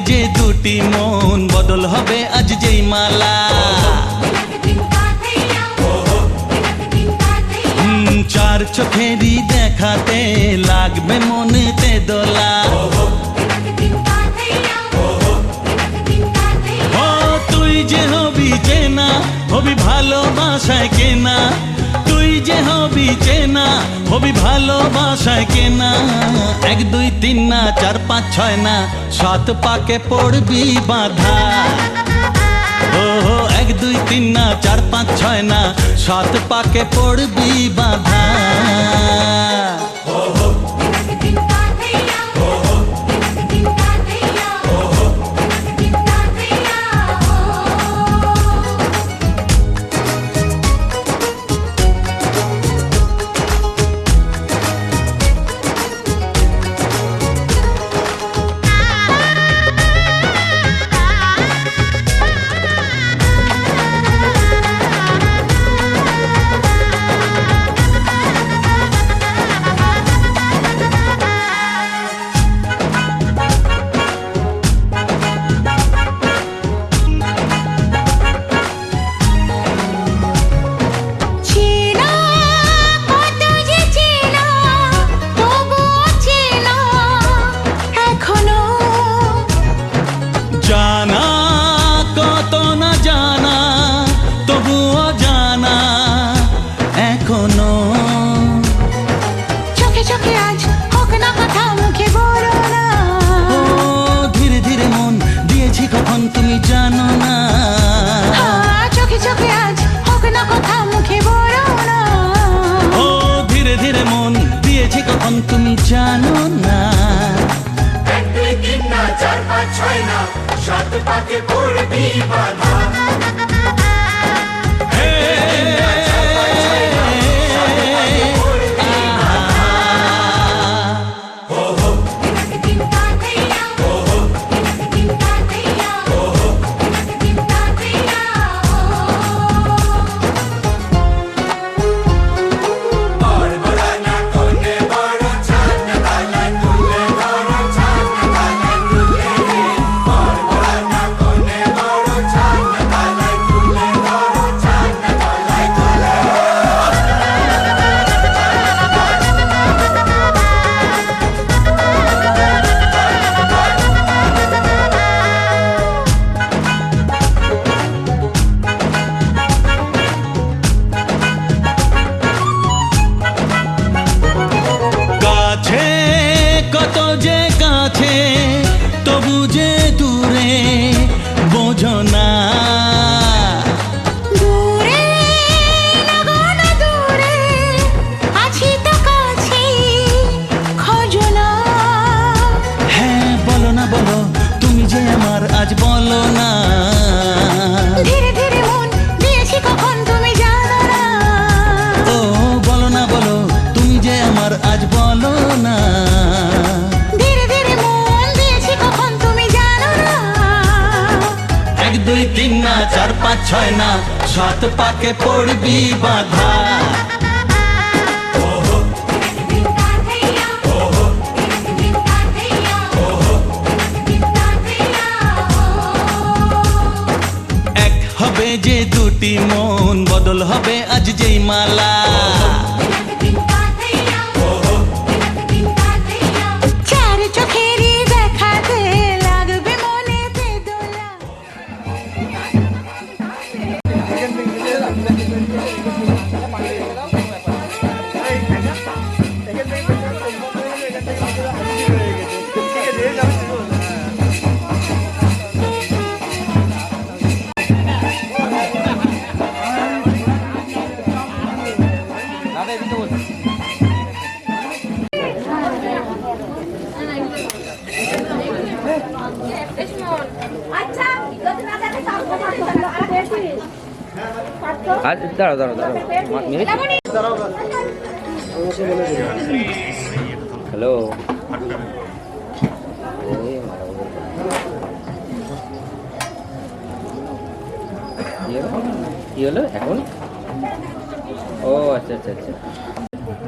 যে দুটি মন বদল হবে আজ যেই মালা, চার চোখেরই দেখাতে লাগবে মনেতে দোলা, ও তুই যে হবি চেনা হবি ভালোবাসায় কেনা, তুই যে হবি চেনা হবি ভালোবাসায় কেনা, 1 2 3 না 4 5 6 না 7 পাকে পড়বি বাঁধা, ও 1 2 3 না 4 5 6 না 7 পাকে পড়বি বাঁধা। জীবন তুমি জানো না। কাছে কত যে কাছে, তবু যে দূরে বোঝো না। দূরে লাগানো দূরে আছি তো কাছে খোঁজো না। হ্যাঁ বলো না বলো, তুমি যে আমার আজ বলো না। ধীরে ধীরে মন দিয়েছি কখন তুমি জানো না। ও বলো না বলো, তুমি যে আমার আজ বলো না। ধীরে ধীরে মন দিয়েছি কখন তুমি জানো না। 1 2 3 না 4 5 6 না 7 পাকে পড়বি বাধা। এক হবে যে দুটি মন, বদল হবে আজ যেই মালা। চার চোখেরই দেখাতে লাগবে মনেতে দোলা। হ্যালো, কি হলো এখন? ও আচ্ছা আচ্ছা আচ্ছা।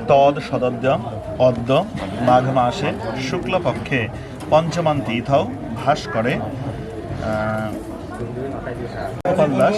তদ সদদ্য অদ্য মাঘ মাসে শুক্লপক্ষে পঞ্চমান তিথৌ ভাস করে গোপাল দাস।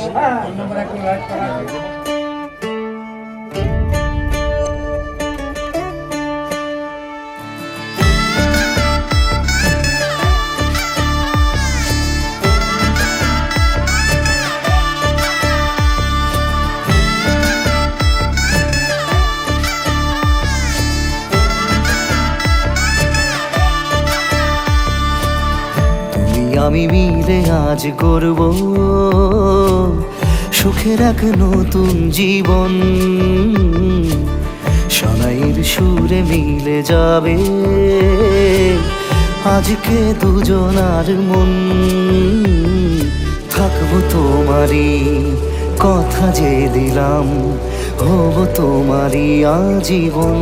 আমি মিলে আজ করব সুখের এক নতুন জীবন। শোনাইয়ের সুরে মিলে যাবে আজকে দুজনার মন। থাকবো তোমারই কথা যে দিলাম, হব তোমারই আজীবন।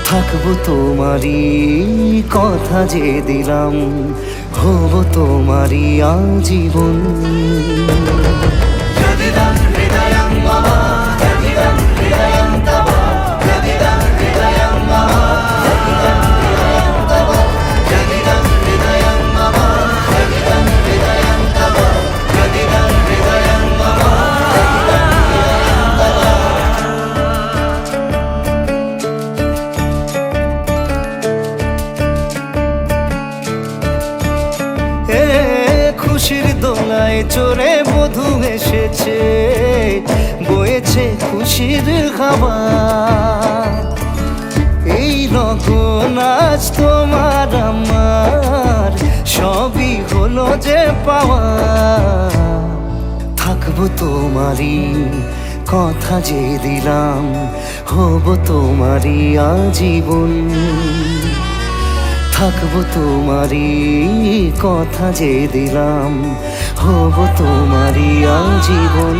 থাকবো তোমারই কথা যে দিলাম, হব তোমারই আজীবন। খুশির দোলায় চড়ে বধূ এসেছে, বয়েছে খুশির খাবার। এই লগন আজ তোমার আমার সবই হলো যে পাওয়া। থাকবো তোমারই কথা যে দিলাম হব তোমারই আজীবন, থাকবো তোমারই, কথা যে দিলাম হব তোমারই আজীবন।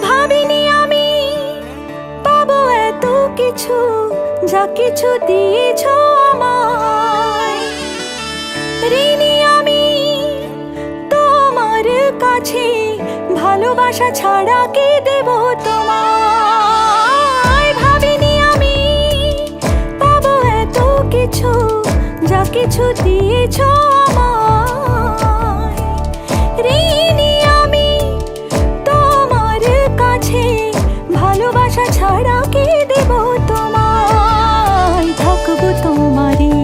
ভাবিনি আমি পাবো এত কিছু, যা কিছু দিয়েছ আমায়। ঋণী আমি তোমার কাছে, ভালোবাসা ছাড়া কি দেব তোমায়। ভাবিনি আমি পাবো এত কিছু, যা কিছু দিয়েছ আমায়। ঋণী আমি তোমার কাছে, ভালোবাসা ছাড়া কি দেব তোমায়। থাকবো তোমারই,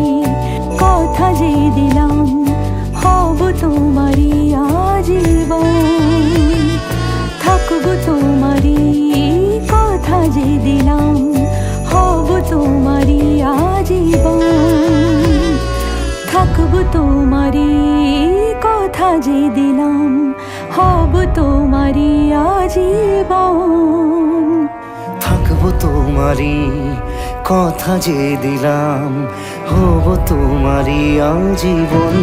কথা যে দিলাম হব তোমারই আজীবন, থাকবো তোমারই, কথা যে দিলাম হব তোমারই আজীবন, থাকবো তোমারই, কথা যে দিলাম হব তোমারই আজীবন, থাকবো তোমারই, কথা যে দিলাম হব তোমারই আজীবন।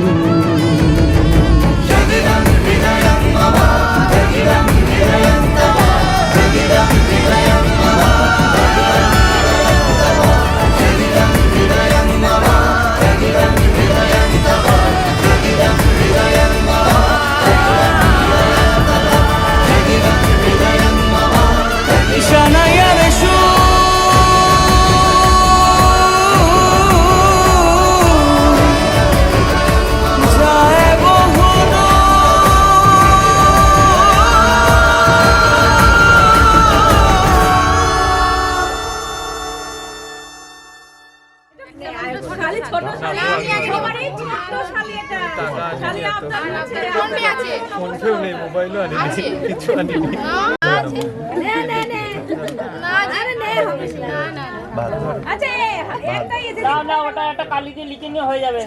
মোবাইলও আনিনি, কিছু আনিনি। ওটা একটা কালিতে লিখে নিয়ে হয়ে যাবে।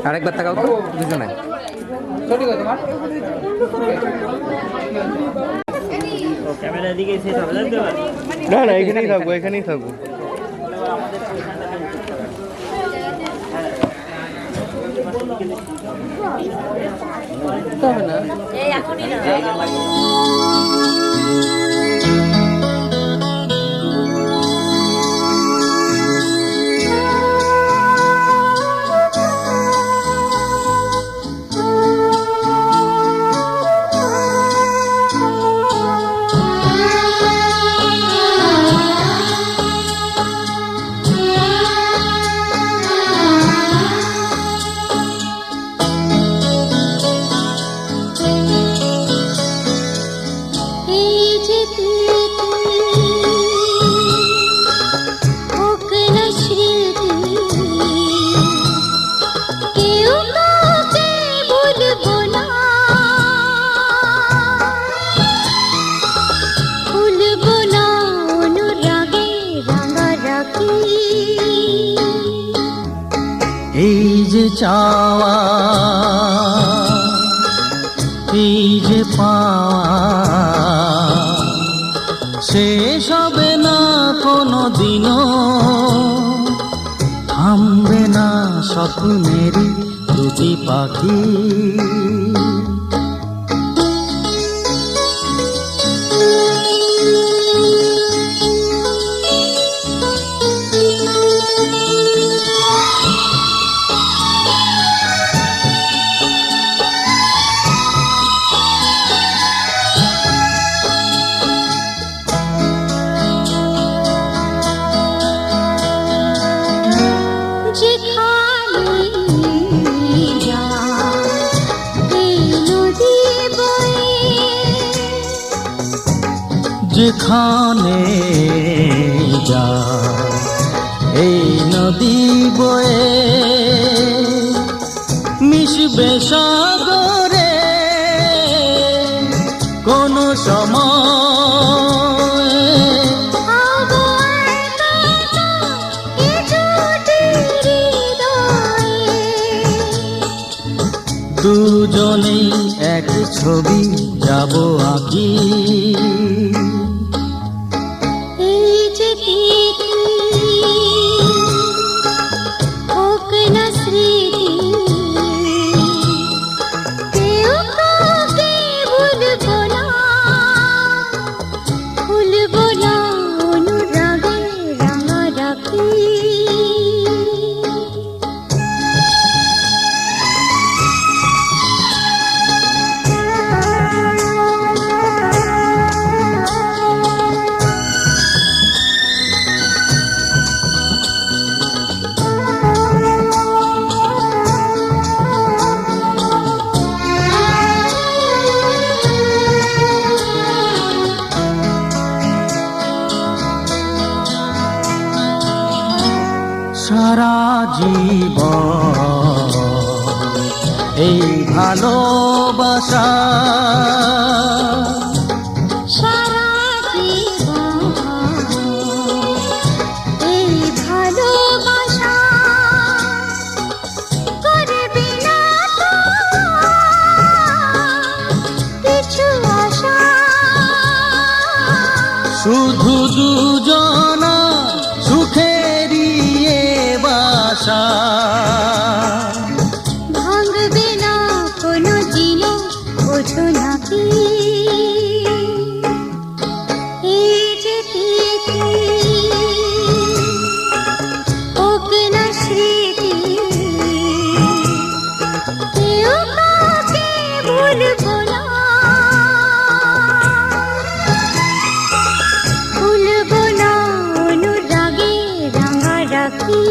আরেকবার তাকাও তো দুজনে। ক্যামেরা দিকে সেট হবে না? না না, এখানেই থাকবো, এখানেই থাকবো। এই যে চাওয়া, এই যে পাওয়া, শেষ হবে না কোনো দিনও, থামবে না স্বপ্নেরই দুটি পাখি। যেখানে যা এই নদী বয়ে মিশবে সাগরে কোন সময়। দুজনেই এক ছবি যাব আঁকি। সারা জীবন এই ভালোবাসা, সারা জীবন এই ভালোবাসা করবে না তো কিছু আশা। শুধু দুজনা সুখেরই এ বাসা। ভাঙবে না কোনো দিনও ওঠো নাকি এই যে তিথি হোক না স্মৃতি। কেউ কাউকে ভুলবো না, ভুলবো না অনুরাগে রাঙা রাখি।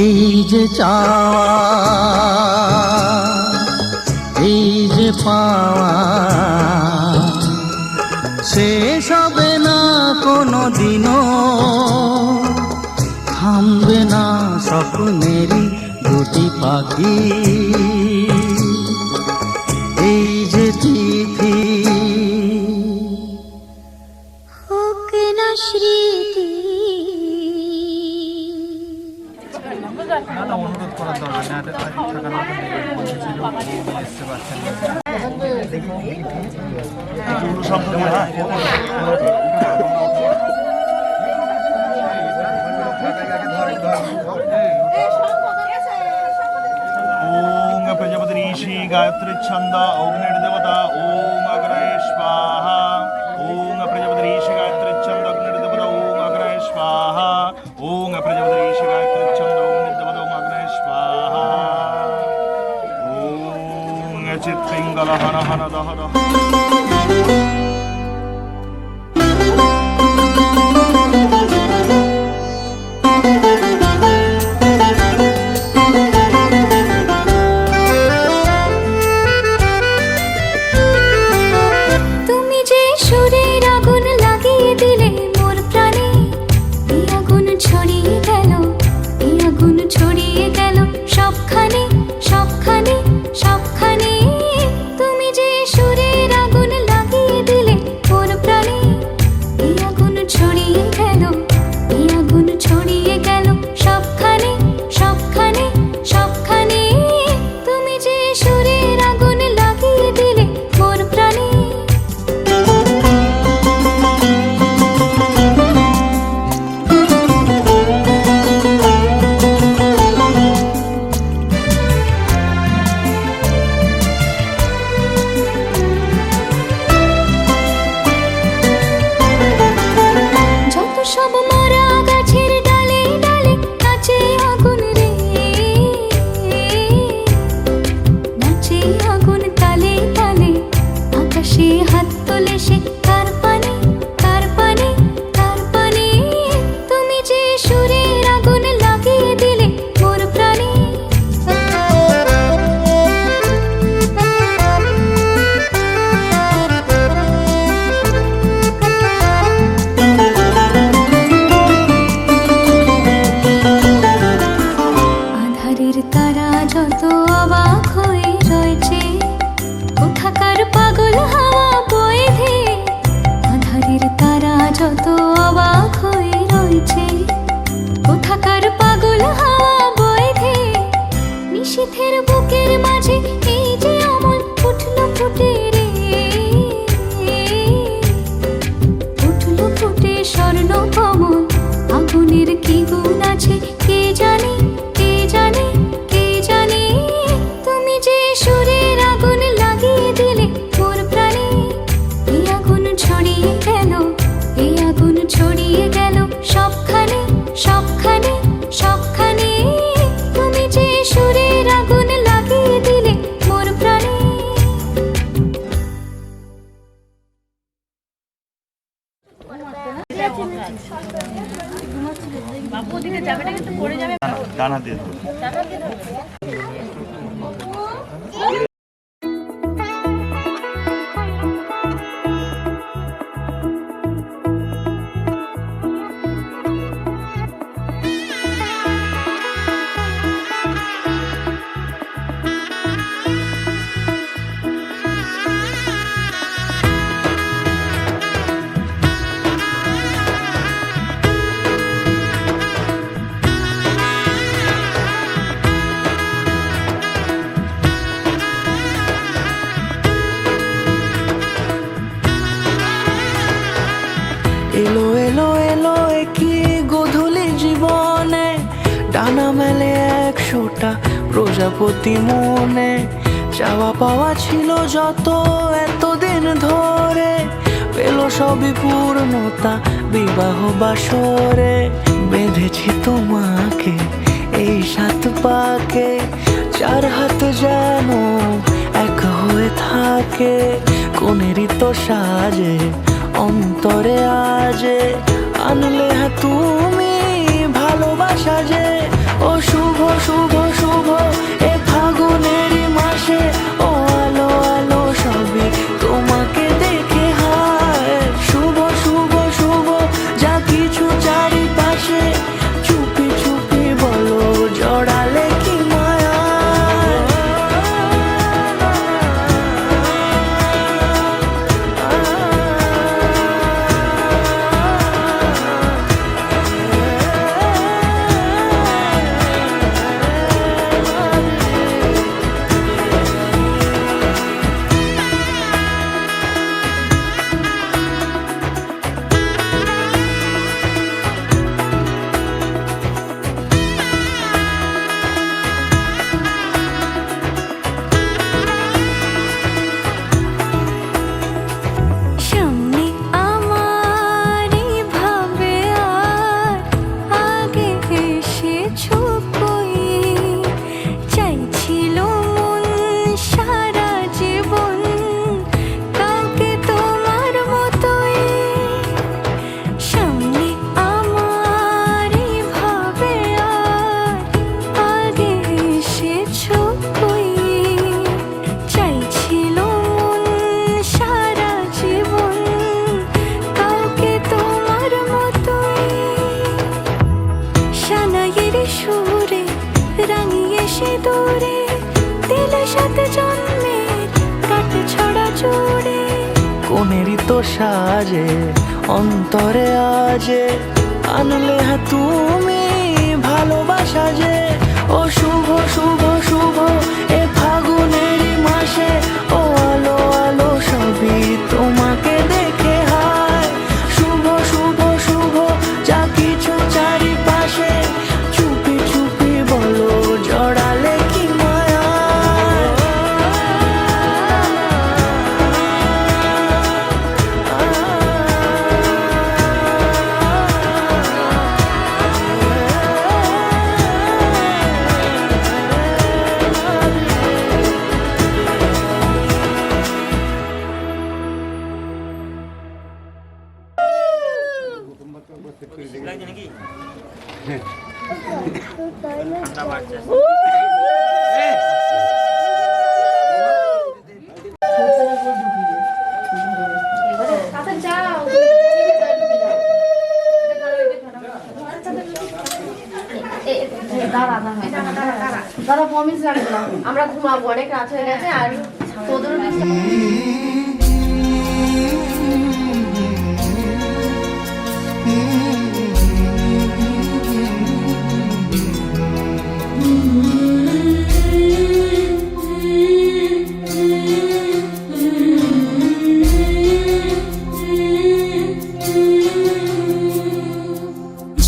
এই যে চাওয়া এই যে পাওয়া শেষ হবে না কোনো দিনও। থামবে না স্বপ্নেরই দুটি পাখি। এই যে তিথি হোক না স্মৃতি। অনুরোধ করার দরকার নেই, থাকার মতো ছিল আসতে পারছেন না। ओम प्रजापति ऋषि गायत्री छंद अग्निर्देवता ओम अग्रय स्वाहा। ओम प्रजापति ऋषि गायत्री छंद अग्निर्देवता ओम अग्रय स्वाहा। ओम प्रजापति ऋषि गायत्री छंद अग्निर्देवता ओम अग्रय स्वाहा। ओम चित्पिंगल हन हन दह दह। সবখানে তুমি যে সুরের আগুন লাগিয়ে দিলে যত অবাক হয়ে রয়েছে, কোথাকার পাগল হাওয়া বয়ে ধেয়ে, আঁধারের তারা যত অবাক হয়ে রয়েছে, কোথাকার পাগল হাওয়া বয়ে ধেয়ে, নিশীথের বুকের মাঝে এই যে অমল উঠল ফুটে রে, উঠল ফুটে স্বর্ণ কমল। আগুনের কি গুণ আছে কে জানে, কে জানে, কে জানে। তুমি যে সুরের আগুন লাগিয়ে দিলে মোর প্রাণে, এই আগুন ছড়িয়ে গেল, এই আগুন ছড়িয়ে গেল সবখানে, সবখানে, সবখানে। তুমি যে সুরের আগুন লাগিয়ে দিলে মোর প্রাণে। ডানা দিয়ে দাও। এলো এলো এলো কি গোধূলি জীবনে, ডানা মেলে 100টা প্রজাপতি মনে। চাওয়া পাওয়া ছিল যত এতদিন ধরে, পেল সবই পূর্ণতা বিবাহ বাসরে। বেঁধেছি তোমাকে এই 7 পাকে, 4 হাত যেন এক হয়ে থাকে। কোনেরই তো সাজে অন্তরে আজে, আনলে তুমি ভালোবাসা যে। ও শুভ শুভ শুভ এ ফাগুনেরই মাসে, ও আলো আলো সবই তোমাকে দেখে হায়। শুভ শুভ শুভ যা কিছু চারিপাশে, চুপি চুপি বলো জড়ালে কি মায়া। সামনে আমার ভাবে আর আগে এসেছো কই, চাইছিল মন সারা জীবন কাউকে তোমার মতোই। সামনে আমার ভাবে আর আগে এসেছো কই, চাইছিল মন সারা জীবন কাউকে তোমার মতোই। সানাইয়ের সুরে রাঙিয়ে সে দূরে, দিলে 7 জন্মের কাট ছড়া জুড়ে। কোনেরই তো সাজে অন্তরে আজে, আনলে তুমি ভালোবাসা যে। ও শুভ শুভ শুভ এ ফাগুনেরই মাসে, ও আলো আলো সবই তোমাকে দেখে হায়। শুভ শুভ শুভ যা কিছু চারিপাশে, চুপি চুপি বলো জড়ালে কি মায়া। আমরা ঘুমাবো, অনেক রাত হয়ে গেছে। আর তোদেরও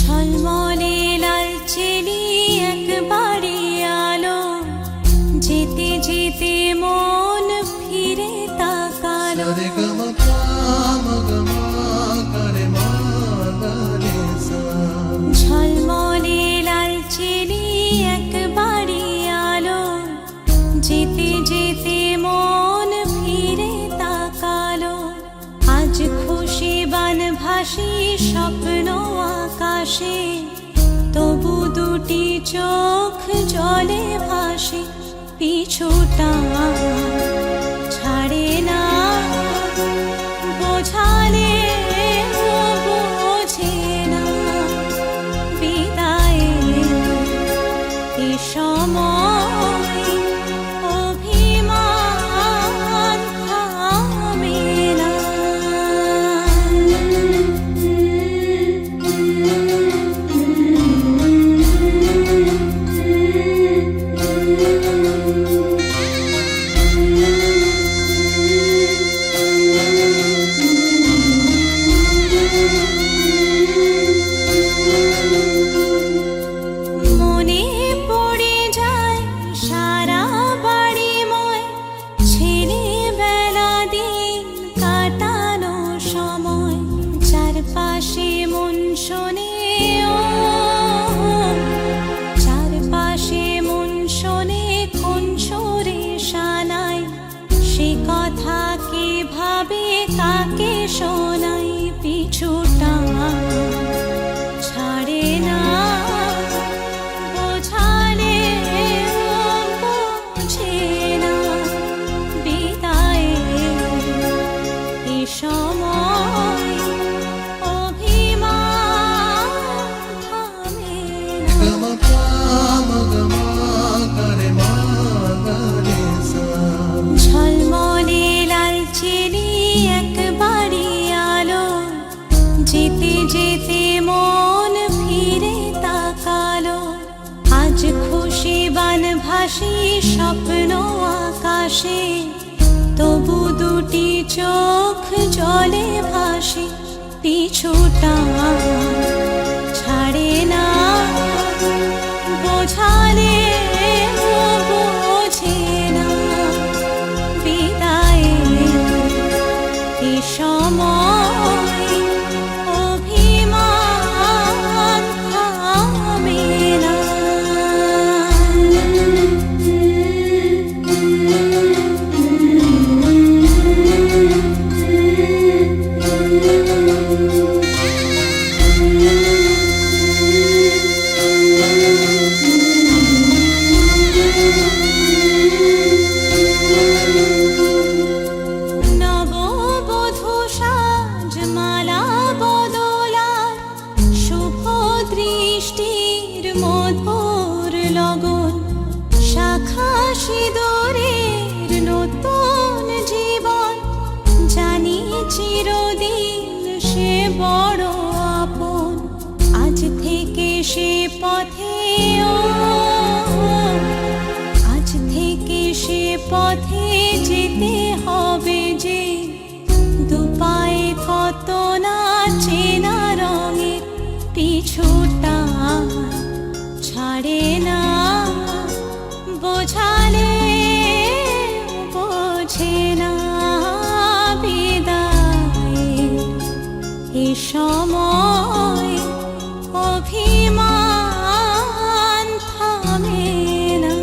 ঝলমলে লাল চেলি একবারে আলো, যেতে যেতে মন ফিরে তাকালো। ঝলমলে লাল চেলি একবারে আলো, যেতে যেতে মন ফিরে তাকালো। আজ খুশি বানভাসি স্বপ্ন আকাশে, তবু দুটি চোখ জলে ভাসে। পিছুটা ছাড়ে না, বোঝালে বোঝে না। বিদায়ের এ সময় অভিমান থামে না। মনে পড়ে যায় সারা বাড়িময় ছেলেবেলা দিন কাটানো সময়। চারপাশে মন শোনে ও, চারপাশে মন শোনে কোন সুরে শানায়। সে কথা কে ভাবে কাকে শোনাই। পিছুটা ছাড়ে না, বোঝালে বোঝে না। বিদায়ের এ সময় অভিমান থামে না। ঝলমলে লাল চেলি একবারে আলো, যেতে যেতে মন ফিরে তাকালো। আজ খুশি বানভাসি স্বপ্ন আকাশে, তবু দুটি চোখ জলে ভাসে। পিছুটা ছাড়ে না, বোঝালে বোঝে না। বিদায়ের এ সময় অভিমান থামে না। নববধূ সাজ মালা বদলায়, শুভ দৃষ্টির মধুর লগন। শাখা সিঁদুরের নতুন জীবন, জানি চিরদিন সে বড় আপন। আজ থেকে সে পথে ও, আজ থেকে সে পথে যেতে হবে যে। দুপায়ে কত না চেনা রঙের, পিছুটা ছাড়ে না, বোঝালে বোঝে না। বিদায়ের এ সময় অভিমান থামে না।